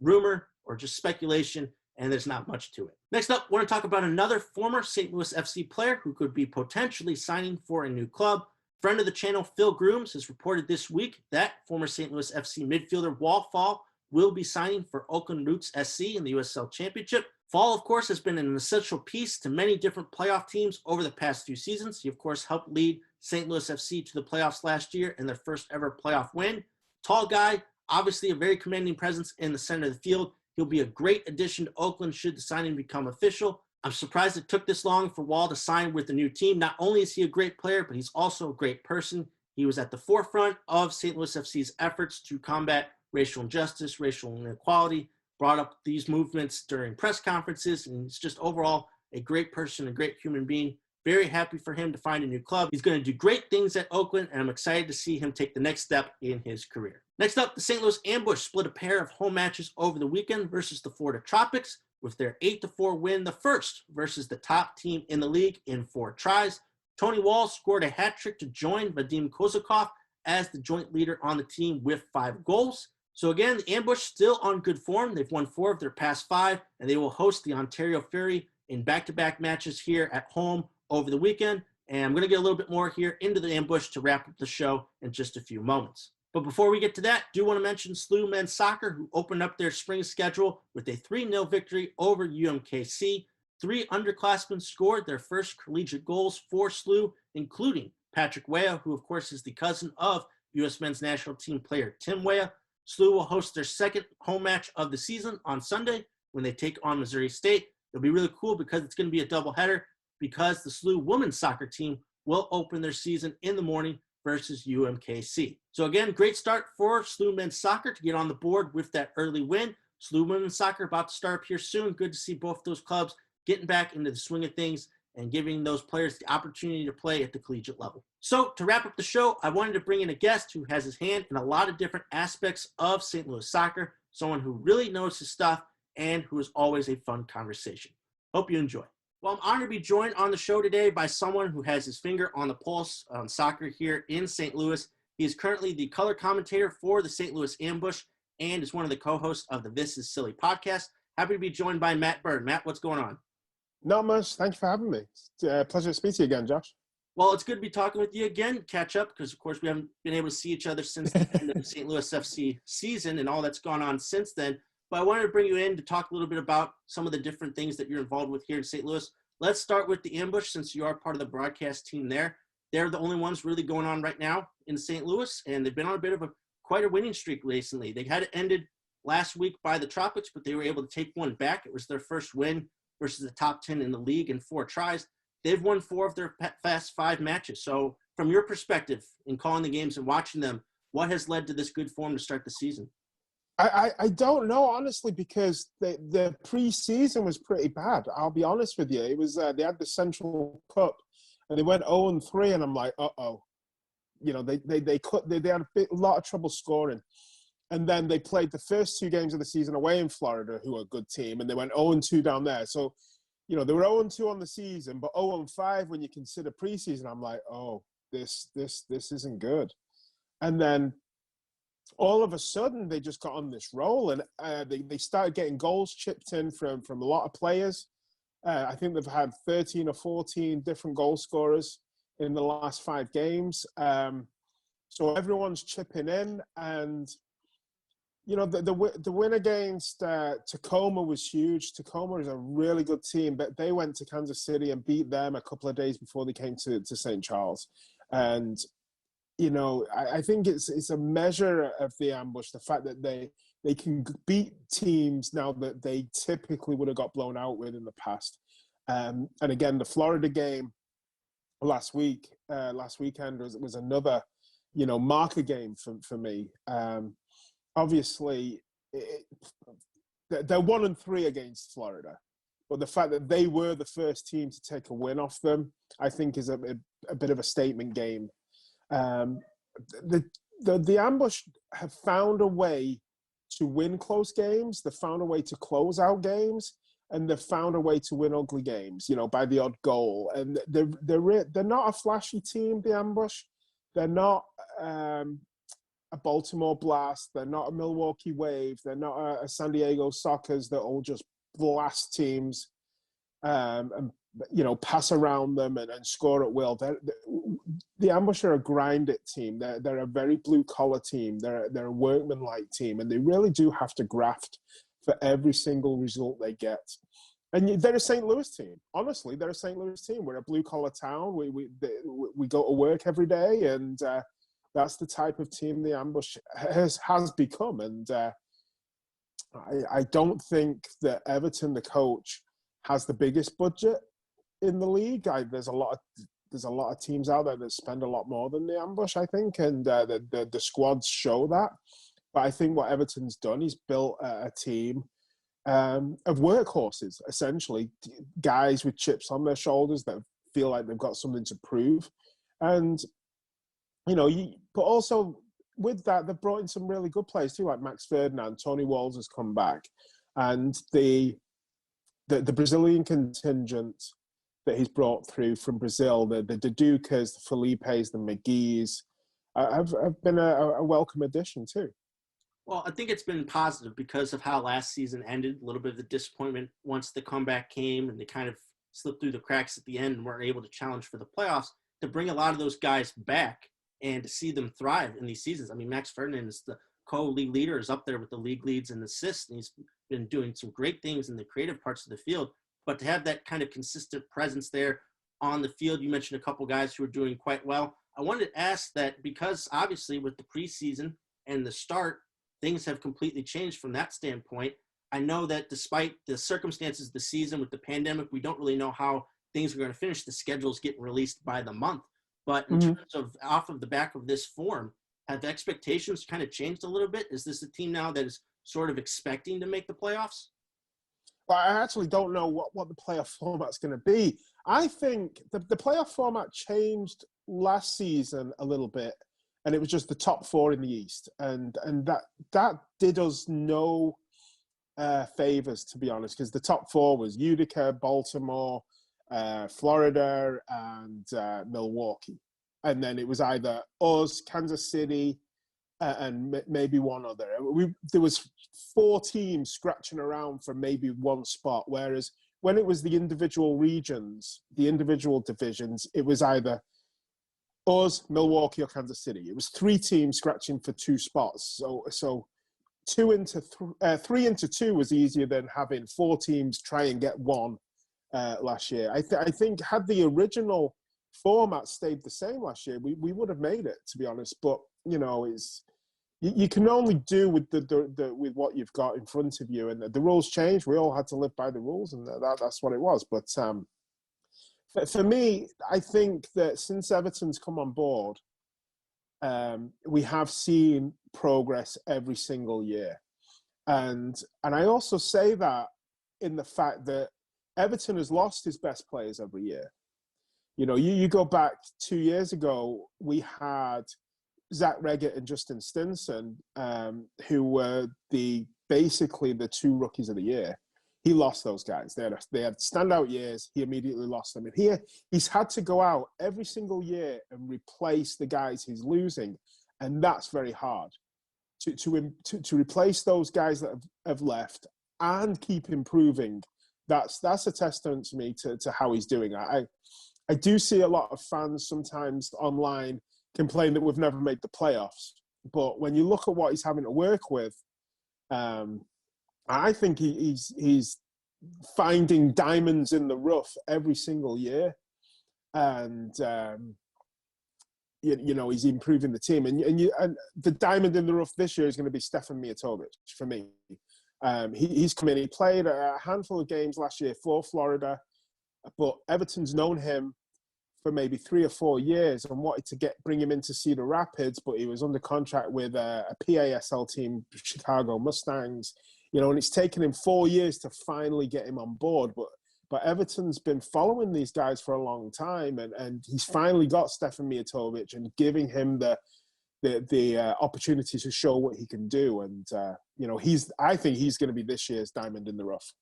rumor or just speculation, and there's not much to it. Next up, I want to talk about another former St. Louis FC player who could be potentially signing for a new club. Friend of the channel, Phil Grooms, has reported this week that former St. Louis FC midfielder Wall Fall will be signing for Oakland Roots SC in the USL Championship. Fall, of course, has been an essential piece to many different playoff teams over the past few seasons. He, of course, helped lead St. Louis FC to the playoffs last year in their first ever playoff win. Tall guy, obviously a very commanding presence in the center of the field. He'll be a great addition to Oakland should the signing become official. I'm surprised it took this long for Wall to sign with the new team. Not only is he a great player, but he's also a great person. He was at the forefront of St. Louis FC's efforts to combat racial injustice, racial inequality, brought up these movements during press conferences, and he's just overall a great person, a great human being. Very happy for him to find a new club. He's going to do great things at Oakland, and I'm excited to see him take the next step in his career. Next up, the St. Louis Ambush split a pair of home matches over the weekend versus the Florida Tropics, with their 8-4 win, the first versus the top team in the league in 4 tries. Tony Wall scored a hat trick to join Vadim Kozakov as the joint leader on the team with 5 goals. So again, the Ambush still on good form. They've won 4 of their past 5, and they will host the Ontario Fury in back-to-back matches here at home over the weekend. And I'm going to get a little bit more here into the Ambush to wrap up the show in just a few moments. But before we get to that, do want to mention SLU Men's Soccer, who opened up their spring schedule with a 3-0 victory over UMKC. 3 underclassmen scored their first collegiate goals for SLU, including Patrick Weah, who of course is the cousin of U.S. men's national team player Tim Weah. SLU will host their second home match of the season on Sunday when they take on Missouri State. It'll be really cool because it's going to be a doubleheader because the SLU women's soccer team will open their season in the morning versus UMKC. So again, great start for SLU men's soccer to get on the board with that early win. SLU women's soccer about to start up here soon. Good to see both those clubs getting back into the swing of things and giving those players the opportunity to play at the collegiate level. So to wrap up the show, I wanted to bring in a guest who has his hand in a lot of different aspects of St. Louis soccer, someone who really knows his stuff and who is always a fun conversation. Hope you enjoy. Well, I'm honored to be joined on the show today by someone who has his finger on the pulse on soccer here in St. Louis. He is currently the color commentator for the St. Louis Ambush and is one of the co-hosts of the This Is Silly podcast. Happy to be joined by Matt Byrne. Matt, what's going on? Not much. Thank you for having me. It's a pleasure to speak to you again, Josh. Well, it's good to be talking with you again, catch up, because, of course, we haven't been able to see each other since the end of the St. Louis FC season and all that's gone on since then. But I wanted to bring you in to talk a little bit about some of the different things that you're involved with here in St. Louis. Let's start with the Ambush, since you are part of the broadcast team there. They're the only ones really going on right now in St. Louis, and they've been on a bit of quite a winning streak recently. They had it ended last week by the Tropics, but they were able to take one back. It was their first win versus the top 10 in the league in 4 tries. They've won 4 of their past 5 matches. So from your perspective in calling the games and watching them, what has led to this good form to start the season? I don't know, honestly, because the preseason was pretty bad. I'll be honest with you. It was they had the Central Cup and they went 0-3, and I'm like, uh-oh. You know, they had a lot of trouble scoring. And then they played the first 2 games of the season away in Florida, who are a good team, and they went 0-2 down there. So, you know, they were 0-2 on the season, but 0-5 when you consider preseason. I'm like, oh, this isn't good. And then all of a sudden, they just got on this roll, and they started getting goals chipped in from a lot of players. I think they've had 13 or 14 different goal scorers in the last 5 games. So everyone's chipping in, and you know, the win against Tacoma was huge. Tacoma is a really good team, but they went to Kansas City and beat them a couple of days before they came to St. Charles. And, you know, I think it's a measure of the Ambush, the fact that they can beat teams now that they typically would have got blown out with in the past. And again, the Florida game last weekend was another, you know, marker game for me. Obviously, they're 1-3 against Florida, but the fact that they were the first team to take a win off them, I think, is a bit of a statement game. The Ambush have found a way to win close games. They've found a way to close out games, and they've found a way to win ugly games, you know, by the odd goal. And they're not a flashy team, the Ambush. They're not a Baltimore Blast. They're not a Milwaukee Wave. They're not a San Diego Sockers that all just blast teams and, you know, pass around them and score at will. The Ambush are a grind-it team. They're a very blue-collar team. They're a workman-like team, and they really do have to graft for every single result they get. And they're a St. Louis team. Honestly, they're a St. Louis team. We're a blue-collar town. We go to work every day, and that's the type of team the Ambush has become. And I don't think that Everton, the coach, has the biggest budget in the league. There's a lot of teams out there that spend a lot more than the Ambush, I think, and the squads show that. But I think what Everton's done, he's built a team of workhorses, essentially, guys with chips on their shoulders that feel like they've got something to prove. And you know, but also with that, they've brought in some really good players too, like Max Ferdinand. Tony Walls has come back, and the Brazilian contingent that he's brought through from Brazil, the Dudukas, the Felipes, the McGees, have been a welcome addition too. Well, I think it's been positive because of how last season ended. A little bit of the disappointment once the comeback came and they kind of slipped through the cracks at the end and weren't able to challenge for the playoffs. to bring a lot of those guys back and to see them thrive in these seasons. I mean, Max Ferdinand is the co-league leader, is up there with the league leads and assists, and he's been doing some great things in the creative parts of the field. But to have that kind of consistent presence there on the field, you mentioned a couple guys who are doing quite well. I wanted to ask that because obviously with the preseason and the start, things have completely changed from that standpoint. I know that despite the circumstances of the season with the pandemic, we don't really know how things are going to finish. The schedule's getting released by the month. But in terms of off of the back of this form, have expectations kind of changed a little bit? Is this a team now that is sort of expecting to make the playoffs? Well, I actually don't know what the playoff format's going to be. I think the playoff format changed last season a little bit, and it was just the top four in the East. And that did us no favors, to be honest, because the top four was Utica, Baltimore, Florida, and Milwaukee. And then it was either us, Kansas City, and maybe one other. There was 4 teams scratching around for maybe one spot, whereas when it was the individual regions, the individual divisions, it was either us, Milwaukee, or Kansas City. It was 3 teams scratching for 2 spots. So 3 into 2 was easier than having 4 teams try and get one last year. I think had the original format stayed the same last year, we would have made it, to be honest. But you know, you can only do with with what you've got in front of you, and the rules changed. We all had to live by the rules, and that's what it was. But for me, I think that since Everton's come on board, we have seen progress every single year, and I also say that in the fact that Everton has lost his best players every year. You know, you go back 2 years ago, we had Zach Reggett and Justin Stinson, who were basically the 2 rookies of the year. He lost those guys. They had standout years. He immediately lost them. And he's had to go out every single year and replace the guys he's losing, and that's very hard. To replace those guys that have left and keep improving, that's a testament to me to how he's doing. I do see a lot of fans sometimes online complain that we've never made the playoffs. But when you look at what he's having to work with, I think he's finding diamonds in the rough every single year. And, you know, he's improving the team. And the diamond in the rough this year is going to be Stefan Mijatovic for me. He's come in. He played a handful of games last year for Florida, but Everton's known him for maybe 3 or 4 years and wanted to bring him into Cedar Rapids, but he was under contract with a PASL team, Chicago Mustangs. You know, and it's taken him 4 years to finally get him on board. But Everton's been following these guys for a long time, and he's finally got Stefan Mijatovic and giving him the opportunity to show what he can do. And you know, I think he's going to be this year's diamond in the rough.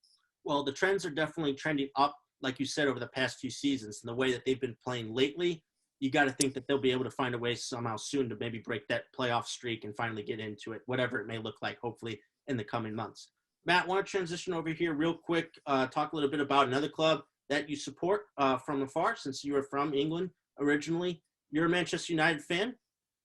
Well, the trends are definitely trending up, like you said, over the past few seasons. And the way that they've been playing lately, you got to think that they'll be able to find a way somehow soon to maybe break that playoff streak and finally get into it, whatever it may look like, hopefully in the coming months. Matt, I want to transition over here real quick, talk a little bit about another club that you support from afar, since you are from England originally. You're a Manchester United fan,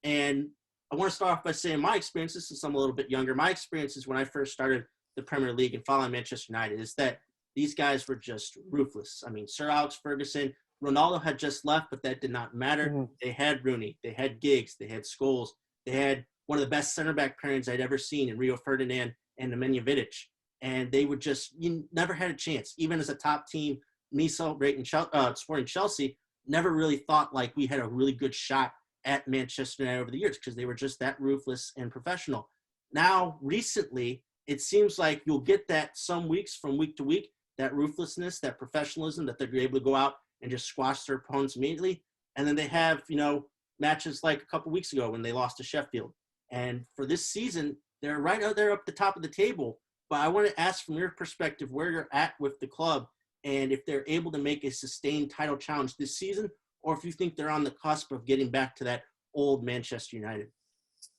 and I want to start off by saying my experiences, since I'm a little bit younger, my experiences when I first started the Premier League and following Manchester United is that these guys were just ruthless. I mean, Sir Alex Ferguson, Ronaldo had just left, but that did not matter. Mm-hmm. They had Rooney, they had Giggs, they had Scholes, they had one of the best center back pairings I'd ever seen in Rio Ferdinand and Nemanja Vidic. And they would you never had a chance. Even as a top team, me celebrating supporting Chelsea, never really thought like we had a really good shot at Manchester United over the years because they were just that ruthless and professional. Now, recently, it seems like you'll get that some weeks from week to week, that ruthlessness, that professionalism, that they're able to go out and just squash their opponents immediately. And then they have, you know, matches like a couple weeks ago when they lost to Sheffield. And for this season, they're right out there up the top of the table. But I want to ask from your perspective where you're at with the club and if they're able to make a sustained title challenge this season, or if you think they're on the cusp of getting back to that old Manchester United.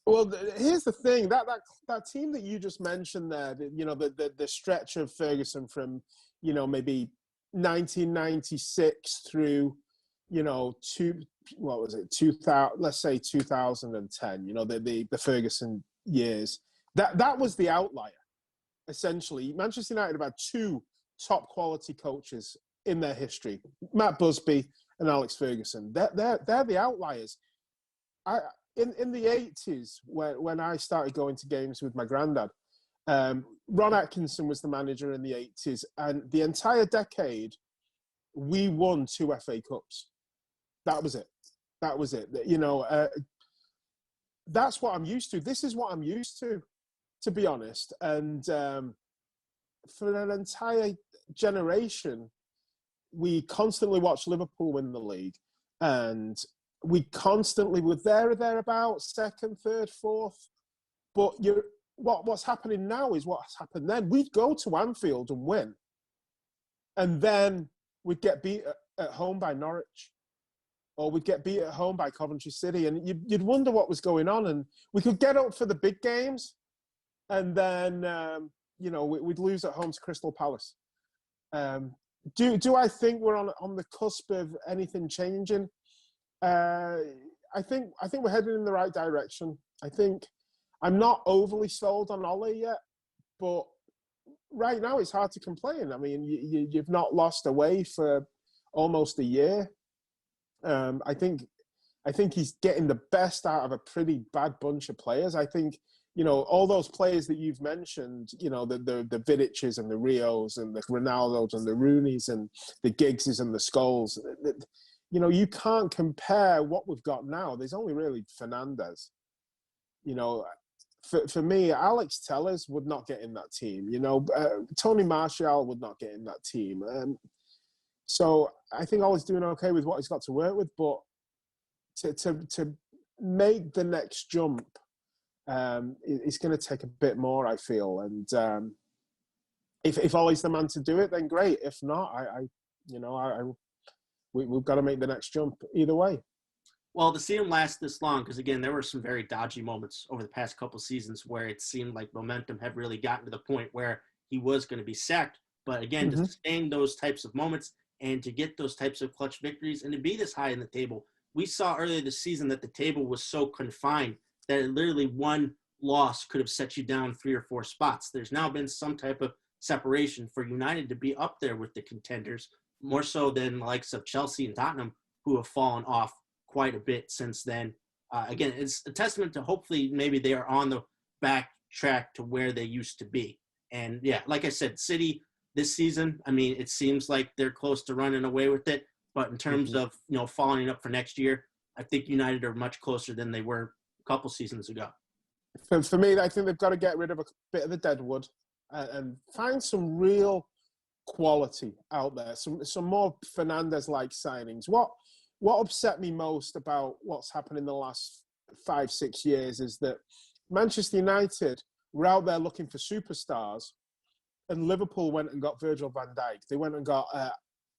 Well, here's the thing. That team that you just mentioned there, you know, the stretch of Ferguson from, you know, maybe 1996 through, you know, what was it, 2000, let's say 2010, the Ferguson years. That was the outlier, essentially. Manchester United have had two top quality coaches in their history, Matt Busby and Alex Ferguson. They're the outliers. In the 80s, when I started going to games with my granddad, Ron Atkinson was the manager in the 80s, and the entire decade, we won 2 FA Cups. That was it. That's what I'm used to. This is what I'm used to be honest. And for an entire generation, we constantly watched Liverpool win the league, and we constantly were there or thereabouts, second, third, fourth. But what's happening now is what's happened then. We'd go to Anfield and win, and then we'd get beat at home by Norwich, or we'd get beat at home by Coventry City, and you'd wonder what was going on. And we could get up for the big games, and then we'd lose at home to Crystal Palace. Do I think we're on the cusp of anything changing? I think we're heading in the right direction. I think I'm not overly sold on Ole yet, but right now it's hard to complain. I mean, you've not lost away for almost a year. I think he's getting the best out of a pretty bad bunch of players. I think, all those players that you've mentioned, the Vidiches and the Rios and the Ronaldos and the Rooneys and the Giggses and the Scholes, you can't compare what we've got now. There's only really Fernandes. For me, Alex Tellers would not get in that team. Tony Martial would not get in that team. So I think Ole's doing okay with what he's got to work with, but to make the next jump, it's going to take a bit more, I feel. And if Ole's the man to do it, then great. If not, we've got to make the next jump either way. Well, to see him last this long, because again, there were some very dodgy moments over the past couple seasons where it seemed like momentum had really gotten to the point where he was going to be sacked. But again, to sustain those types of moments and to get those types of clutch victories and to be this high in the table, we saw earlier this season that the table was so confined that literally one loss could have set you down 3 or 4 spots. There's now been some type of separation for United to be up there with the contenders, more so than the likes of Chelsea and Tottenham, who have fallen off quite a bit since then. Again, it's a testament to hopefully maybe they are on the back track to where they used to be. And yeah, like I said, City this season, I mean, it seems like they're close to running away with it. But in terms of, following up for next year, I think United are much closer than they were a couple seasons ago. For me, I think they've got to get rid of a bit of the deadwood and find some real quality out there, some more Fernandes-like signings. What upset me most about what's happened in the last 5-6 years is that Manchester United were out there looking for superstars, and Liverpool went and got Virgil van Dijk. They went and got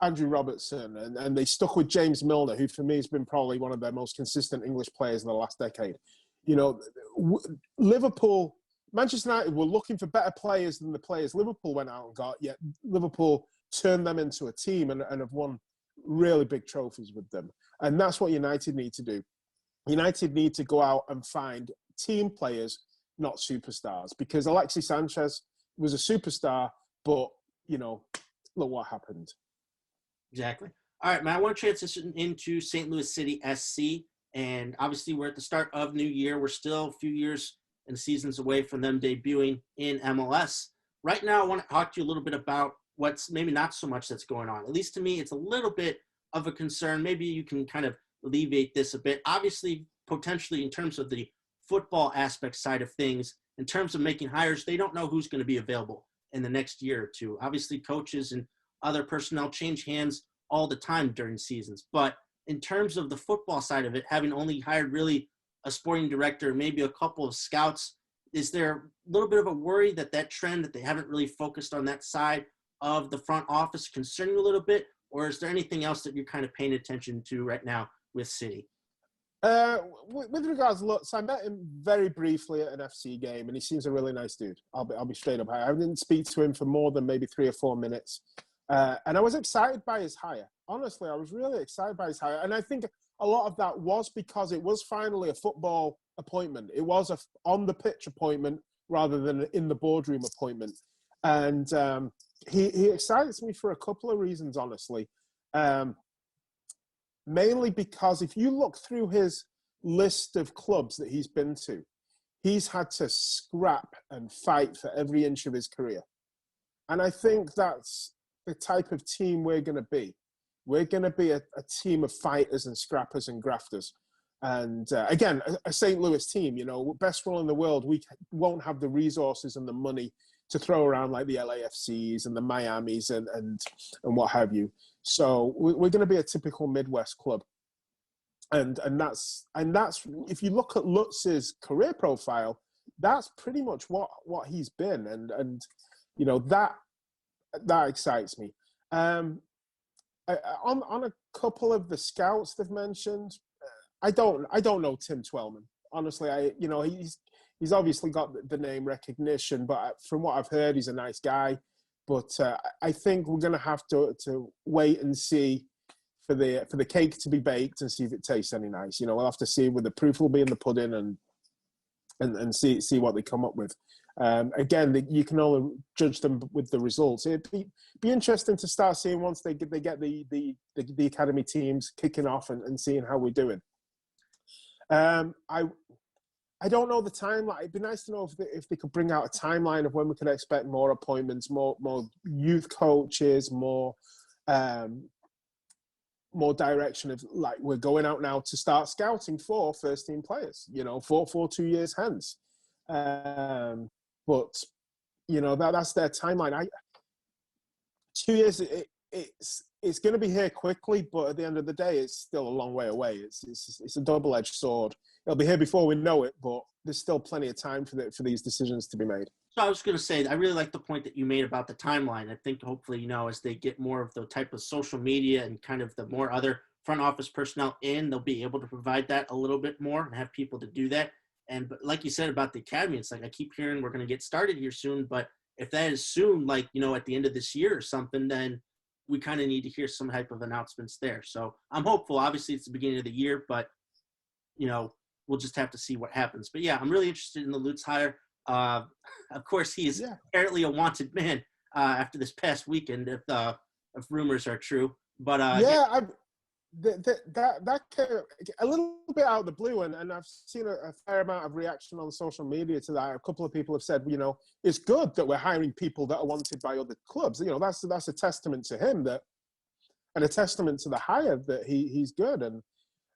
Andrew Robertson, and they stuck with James Milner, who for me has been probably one of their most consistent English players in the last decade. Manchester United were looking for better players than the players Liverpool went out and got, yet Liverpool turned them into a team and have won really big trophies with them. And that's what United need to do. United need to go out and find team players, not superstars, because Alexis Sanchez was a superstar, but, look what happened. Exactly. All right, man, I want to transition into St. Louis City SC. And obviously, we're at the start of New Year. We're still a few years and seasons away from them debuting in MLS. Right now, I want to talk to you a little bit about what's maybe not so much that's going on. At least to me, it's a little bit of a concern. Maybe you can kind of alleviate this a bit. Obviously, potentially in terms of the football aspect side of things, in terms of making hires, they don't know who's going to be available in the next year or two. Obviously, coaches and other personnel change hands all the time during seasons. But in terms of the football side of it, having only hired really a sporting director, maybe a couple of scouts, is there a little bit of a worry that trend that they haven't really focused on that side of the front office concerning you a little bit? Or is there anything else that you're kind of paying attention to right now with City? With regards to looks, I met him very briefly at an FC game, and he seems a really nice dude. I'll be straight up. I didn't speak to him for more than maybe 3 or 4 minutes. And I was excited by his hire. Honestly, I was really excited by his hire. And I think a lot of that was because it was finally a football appointment. It was a on the pitch appointment rather than an in the boardroom appointment. And he excites me for a couple of reasons, honestly. Mainly because if you look through his list of clubs that he's been to, he's had to scrap and fight for every inch of his career. And I think that's the type of team we're going to be. We're going to be a team of fighters and scrappers and grafters. And again, a St. Louis team, you know, best role in the world, we won't have the resources and the money to throw around like the LAFCs and the Miamis and what have you. So we're going to be a typical Midwest club. And that's if you look at Lutz's career profile, that's pretty much what he's been. And you know, that excites me. On a couple of the scouts they've mentioned, I don't know Tim Twellman. Honestly, he's obviously got the name recognition, but from what I've heard, he's a nice guy. But I think we're going to have to wait and see for the cake to be baked and see if it tastes any nice. You know, we'll have to see whether the proof will be in the pudding and see what they come up with. Again, you can only judge them with the results. It'd be interesting to start seeing once they get the academy teams kicking off and seeing how we're doing. I don't know the timeline. It'd be nice to know if they could bring out a timeline of when we could expect more appointments, more youth coaches, more direction of like we're going out now to start scouting for first team players. You know, for 2 years hence. But you know that's their timeline. 2 years. It's going to be here quickly, but at the end of the day, it's still a long way away. It's a double-edged sword. It'll be here before we know it, but there's still plenty of time for these decisions to be made. So I was going to say, I really like the point that you made about the timeline. I think hopefully, you know, as they get more of the type of social media and kind of the more other front office personnel in, they'll be able to provide that a little bit more and have people to do that. And but like you said about the academy, it's like I keep hearing we're going to get started here soon, but if that is soon, like, you know, at the end of this year or something, then we kind of need to hear some type of announcements there. So I'm hopeful. Obviously, it's the beginning of the year, but, you know, we'll just have to see what happens. But, yeah, I'm really interested in the Lutz hire. Of course, he is apparently a wanted man after this past weekend, if rumors are true. But that came a little bit out of the blue, and I've seen a fair amount of reaction on social media to that. A couple of people have said, you know, it's good that we're hiring people that are wanted by other clubs. You know, that's a testament to him and a testament to the hire that he's good.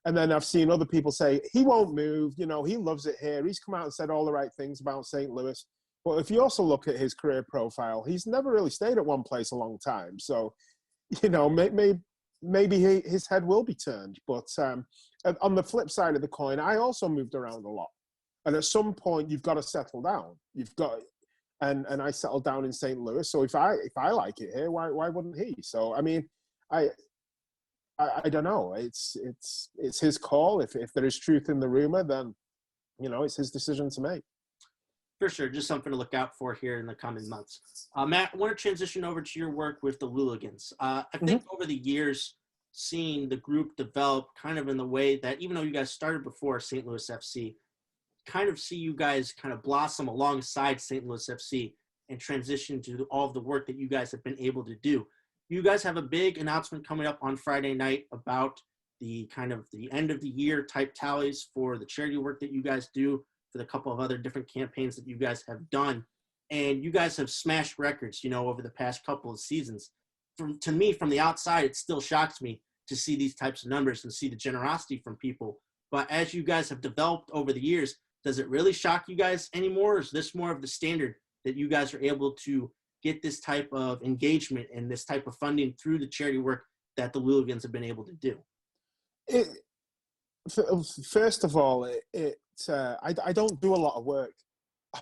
And then I've seen other people say he won't move. You know, he loves it here. He's come out and said all the right things about St. Louis. But if you also look at his career profile, he's never really stayed at one place a long time. So, you know, maybe his head will be turned. But on the flip side of the coin, I also moved around a lot. And at some point, you've got to settle down. And I settled down in St. Louis. So if I like it here, why wouldn't he? So, I mean, I don't know. It's his call. If there is truth in the rumor, then, you know, it's his decision to make. For sure. Just something to look out for here in the coming months. Matt, I want to transition over to your work with the Luligans. I think over the years, seeing the group develop kind of in the way that, even though you guys started before St. Louis FC, kind of see you guys kind of blossom alongside St. Louis FC and transition to all of the work that you guys have been able to do. You guys have a big announcement coming up on Friday night about the kind of the end of the year type tallies for the charity work that you guys do, for the couple of other different campaigns that you guys have done. And you guys have smashed records, you know, over the past couple of seasons. To me, from the outside, it still shocks me to see these types of numbers and see the generosity from people. But as you guys have developed over the years, does it really shock you guys anymore? Or is this more of the standard that you guys are able to get this type of engagement and this type of funding through the charity work that the Luligans have been able to do? First of all, I don't do a lot of work.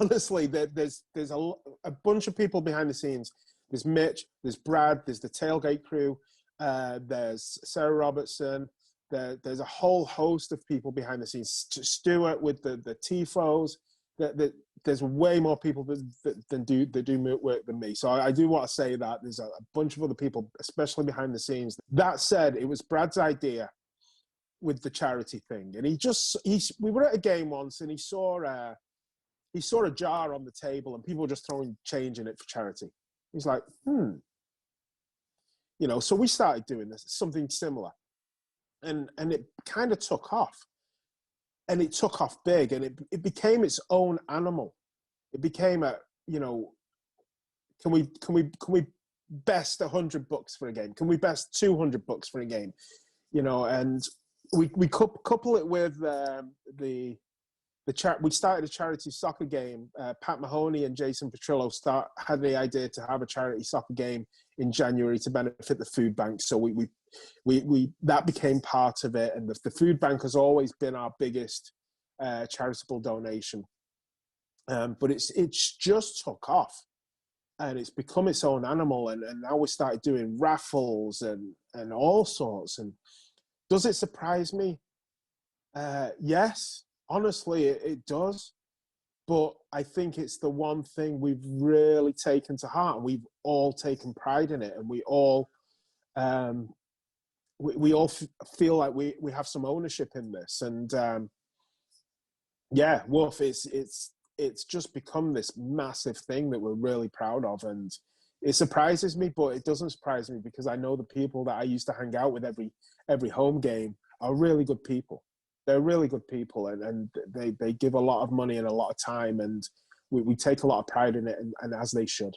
Honestly, there's a bunch of people behind the scenes. There's Mitch, there's Brad, there's the tailgate crew, there's Sarah Robertson, there's a whole host of people behind the scenes. Stuart with the TIFOs. There's way more people that do work than me. So I do want to say that there's a bunch of other people, especially behind the scenes. That said, it was Brad's idea. with the charity thing. And we were at a game once, and he saw a jar on the table, and people were just throwing change in it for charity. He's like, so we started doing this, something similar. And it kind of took off. And it took off big, and it became its own animal. It became can we best $100 for a game? Can we best $200 for a game? And we couple it with we started a charity soccer game. Pat Mahoney and Jason Petrillo had the idea to have a charity soccer game in January to benefit the food bank. So we that became part of it, and the food bank has always been our biggest charitable donation. But it's just took off, and it's become its own animal. And now we started doing raffles and all sorts. And does it surprise me? Yes. Honestly, it does, but I think it's the one thing we've really taken to heart, and we've all taken pride in it, and we all feel like we have some ownership in this. And Wolf, it's just become this massive thing that we're really proud of, and it surprises me, but it doesn't surprise me because I know the people that I used to hang out with every home game are really good people. They're really good people, and they give a lot of money and a lot of time, and we take a lot of pride in it, and as they should,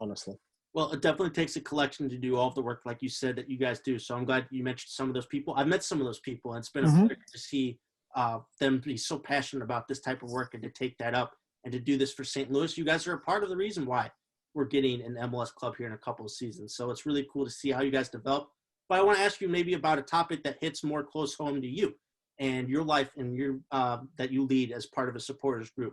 honestly. Well, it definitely takes a collection to do all of the work, like you said, that you guys do. So I'm glad you mentioned some of those people. I've met some of those people, and it's been a pleasure to see them be so passionate about this type of work and to take that up and to do this for St. Louis. You guys are a part of the reason why we're getting an MLS club here in a couple of seasons. So it's really cool to see how you guys develop. But I want to ask you maybe about a topic that hits more close home to you and your life and your that you lead as part of a supporters group.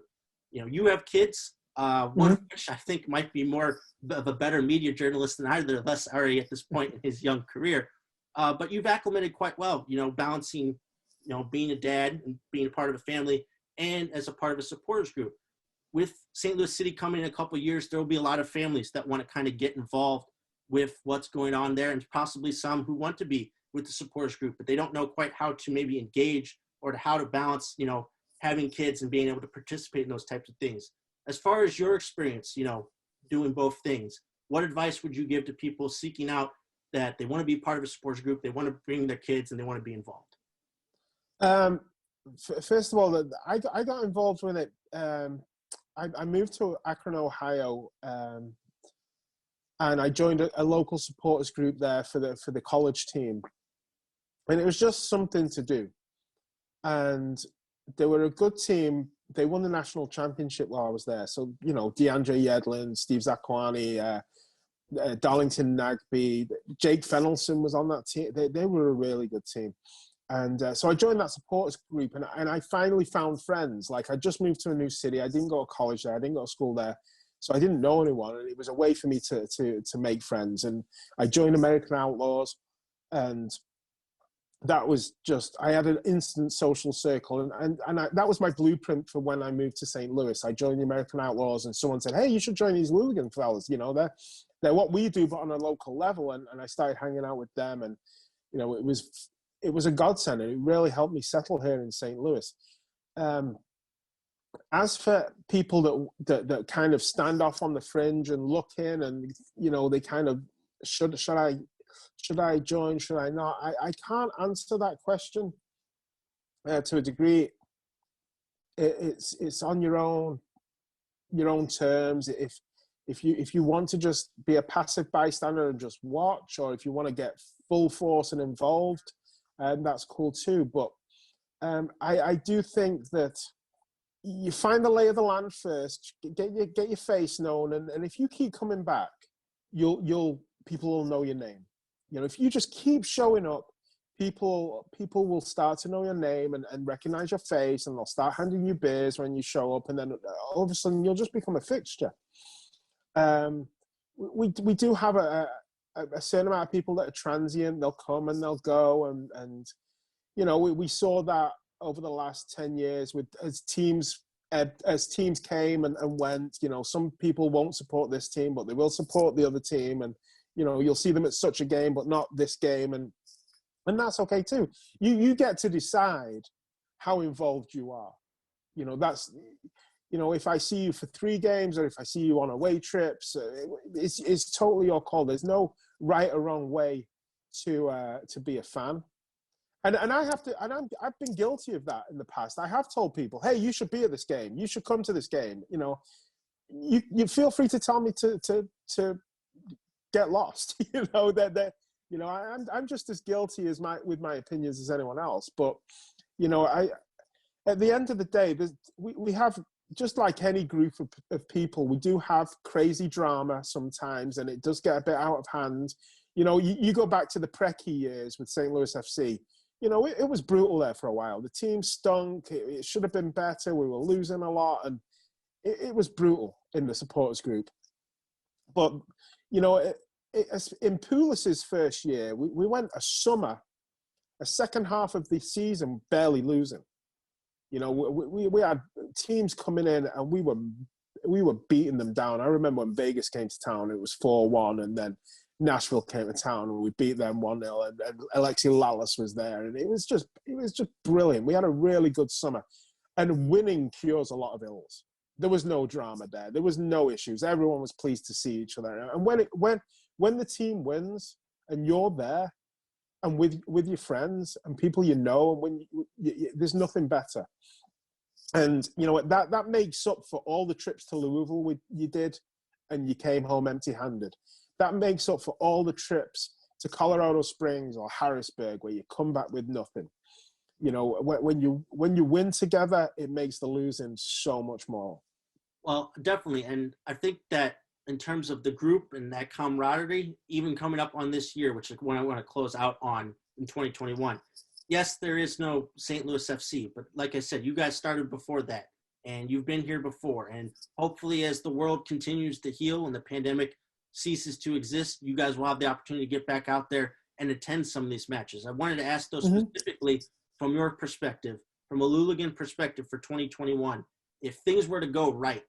You have kids, one of which I think might be more of a better media journalist than either of us already at this point in his young career. But you've acclimated quite well, balancing, being a dad and being a part of a family and as a part of a supporters group. With St. Louis City coming in a couple of years, there will be a lot of families that want to kind of get involved with what's going on there, and possibly some who want to be with the supporters group, but they don't know quite how to maybe engage or to how to balance, having kids and being able to participate in those types of things. As far as your experience, doing both things, what advice would you give to people seeking out that they want to be part of a supporters group, they want to bring their kids, and they want to be involved? First of all, I got involved with it. I moved to Akron, Ohio, and I joined a local supporters group there for the college team. And it was just something to do. And they were a good team. They won the national championship while I was there. So, DeAndre Yedlin, Steve Zakuani, Darlington Nagby, Jake Fennelson was on that team. They were a really good team. And so I joined that supporters group, and I finally found friends. Like, I just moved to a new city. I didn't go to college there. I didn't go to school there. So I didn't know anyone, and it was a way for me to make friends. And I joined American Outlaws, and that was just, I had an instant social circle. And that was my blueprint for when I moved to St. Louis. I joined the American Outlaws, and someone said, hey, you should join these hooligan fellas. They're what we do, but on a local level. And I started hanging out with them, and, it was a godsend, and it really helped me settle here in St. Louis. As for people that kind of stand off on the fringe and look in, and they kind of should I join, should I not? I can't answer that question to a degree. It's on your own terms. If you want to just be a passive bystander and just watch, or if you want to get full force and involved, that's cool too. But I do think that you find the lay of the land first, get your face known, and if you keep coming back, people will know your name. If you just keep showing up, people will start to know your name and recognize your face, and they'll start handing you beers when you show up, and then all of a sudden you'll just become a fixture. We do have a certain amount of people that are transient. They'll come and they'll go, and we saw that over the last 10 years as teams came and went. Some people won't support this team, but they will support the other team, and you'll see them at such a game, but not this game. And And that's okay too. You get to decide how involved you are. That's, if I see you for 3 games or if I see you on away trips, it's totally your call. There's no right or wrong way to be a fan. And I have to, and I've been guilty of that in the past. I have told people, hey, you should be at this game. You should come to this game. You feel free to tell me to get lost. I'm just as guilty with my opinions as anyone else. But at the end of the day, we have, just like any group of people, we do have crazy drama sometimes, and it does get a bit out of hand. You go back to the Preki years with St. Louis FC. It was brutal there for a while. The team stunk. It should have been better. We were losing a lot, and it was brutal in the supporters group. But in Pulis's first year, we went a second half of the season barely losing. We had teams coming in and we were beating them down. I remember when Vegas came to town, it was 4-1, and then Nashville came to town and we beat them 1-0, and Alexi Lalas was there, and it was just brilliant. We had a really good summer, and winning cures a lot of ills. There was no drama there. There was no issues. Everyone was pleased to see each other. And when the team wins and you're there and with your friends and people and when there's nothing better. And that makes up for all the trips to Louisville you did, and you came home empty-handed. That makes up for all the trips to Colorado Springs or Harrisburg where you come back with nothing. When you win together, it makes the losing so much more. Well, definitely. And I think that in terms of the group and that camaraderie, even coming up on this year, which is what I want to close out on in 2021. Yes, there is no St. Louis FC, but like I said, you guys started before that, and you've been here before. And hopefully as the world continues to heal and the pandemic ceases to exist, you guys will have the opportunity to get back out there and attend some of these matches. I wanted to ask those specifically from your perspective, from a Luligan perspective for 2021. If things were to go right,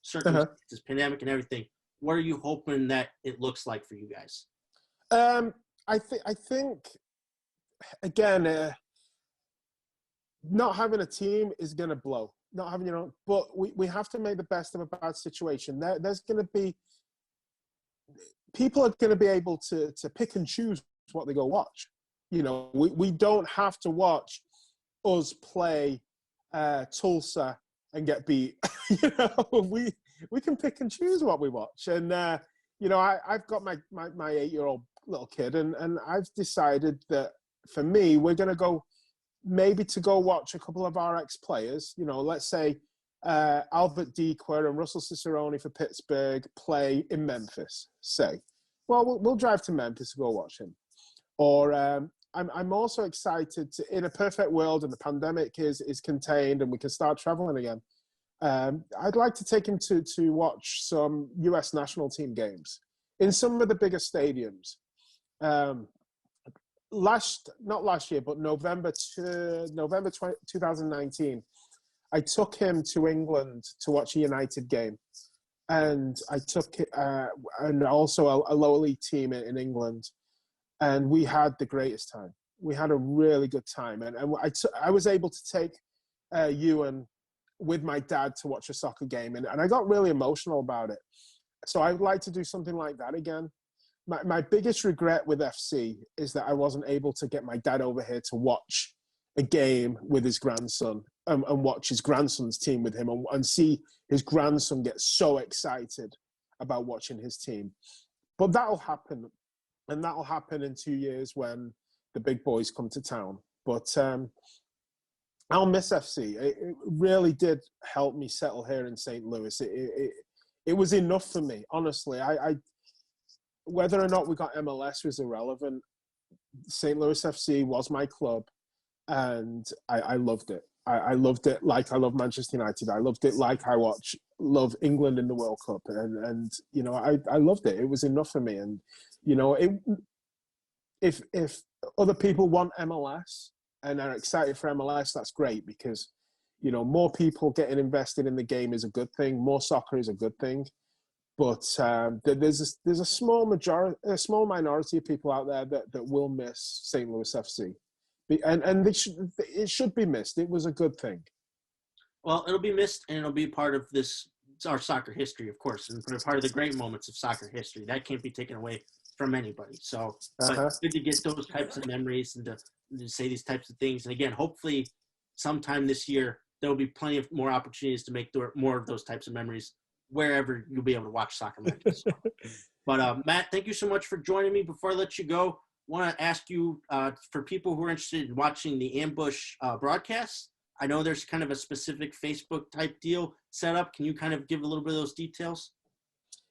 circumstances, pandemic and everything, what are you hoping that it looks like for you guys? I think again, not having a team is going to blow. Not having your own, but we have to make the best of a bad situation. There's going to be people are going to be able to pick and choose what they go watch. We don't have to watch us play Tulsa and get beat. We can pick and choose what we watch. And I've got my 8-year-old little kid, and I've decided that for me, we're going to go watch a couple of our ex-players. Let's say Albert Dequer and Russell Cicerone for Pittsburgh play in Memphis, say. Well, we'll drive to Memphis to go watch him. Or I'm also excited to, in a perfect world and the pandemic is contained and we can start traveling again, I'd like to take him to watch some US national team games in some of the bigger stadiums. Not last year, but November 2019, I took him to England to watch a United game. And I took and also a lower league team in England. And we had the greatest time. We had a really good time. And I was able to take Ewan with my dad to watch a soccer game. And I got really emotional about it. So I'd like to do something like that again. My biggest regret with FC is that I wasn't able to get my dad over here to watch a game with his grandson and watch his grandson's team with him and see his grandson get so excited about watching his team. But that'll happen. And that'll happen in 2 years when the big boys come to town. But I'll miss FC. It really did help me settle here in St. Louis. It was enough for me, honestly. I whether or not we got MLS was irrelevant. St. Louis FC was my club, and I loved it. I loved it like I love Manchester United. I loved it like I love England in the World Cup, and I loved it. It was enough for me, and if other people want MLS and are excited for MLS, that's great because more people getting invested in the game is a good thing. More soccer is a good thing. But there's a small minority of people out there that will miss St. Louis FC, and it should be missed. It was a good thing. Well, it'll be missed, and it'll be part of our soccer history, of course, and part of the great moments of soccer history. That can't be taken away from anybody. So but it's good to get those types of memories and to say these types of things. And again, hopefully sometime this year, there'll be plenty of more opportunities to make more of those types of memories wherever you'll be able to watch soccer matches. But Matt, thank you so much for joining me. Before I let you go, I want to ask you, for people who are interested in watching the Ambush broadcast, I know there's kind of a specific Facebook type deal set up. Can you kind of give a little bit of those details?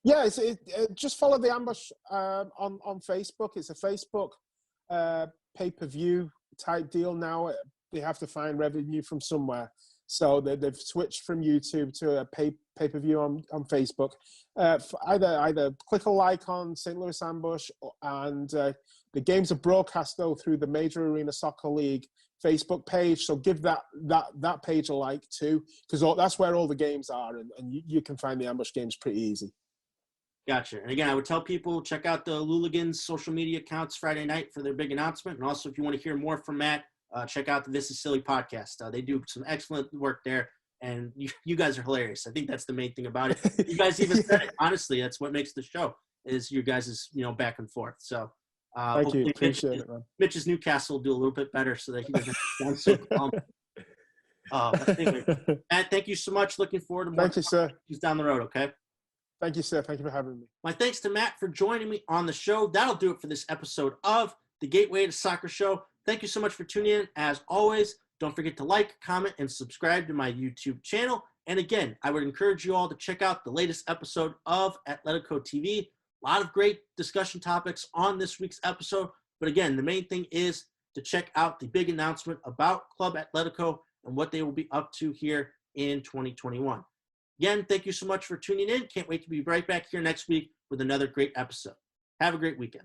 Yeah, just follow the Ambush on Facebook. It's a Facebook pay-per-view type deal now. They have to find revenue from somewhere. So they've switched from YouTube to a pay-per-view on Facebook. Either click a like on St. Louis Ambush, and the games are broadcast, though, through the Major Arena Soccer League Facebook page. So give that page a like, too, because that's where all the games are, and you can find the Ambush games pretty easy. Gotcha. And again, I would tell people, check out the Luligans social media accounts Friday night for their big announcement. And also, if you want to hear more from Matt, check out the This Is Silly podcast. They do some excellent work there, and you guys are hilarious. I think that's the main thing about it. You guys even said it. Honestly, that's what makes the show, is you guys' back and forth. So thank you. Appreciate it, man. Mitch's Newcastle will do a little bit better so that he doesn't sound so calm. But anyway, Matt, thank you so much. Looking forward to more. Thank you, sir. He's down the road, okay? Thank you, sir. Thank you for having me. My thanks to Matt for joining me on the show. That'll do it for this episode of the Gateway to Soccer Show. Thank you so much for tuning in. As always, don't forget to like, comment, and subscribe to my YouTube channel. And again, I would encourage you all to check out the latest episode of Atletico TV. A lot of great discussion topics on this week's episode. But again, the main thing is to check out the big announcement about Club Atletico and what they will be up to here in 2021. Again, thank you so much for tuning in. Can't wait to be right back here next week with another great episode. Have a great weekend.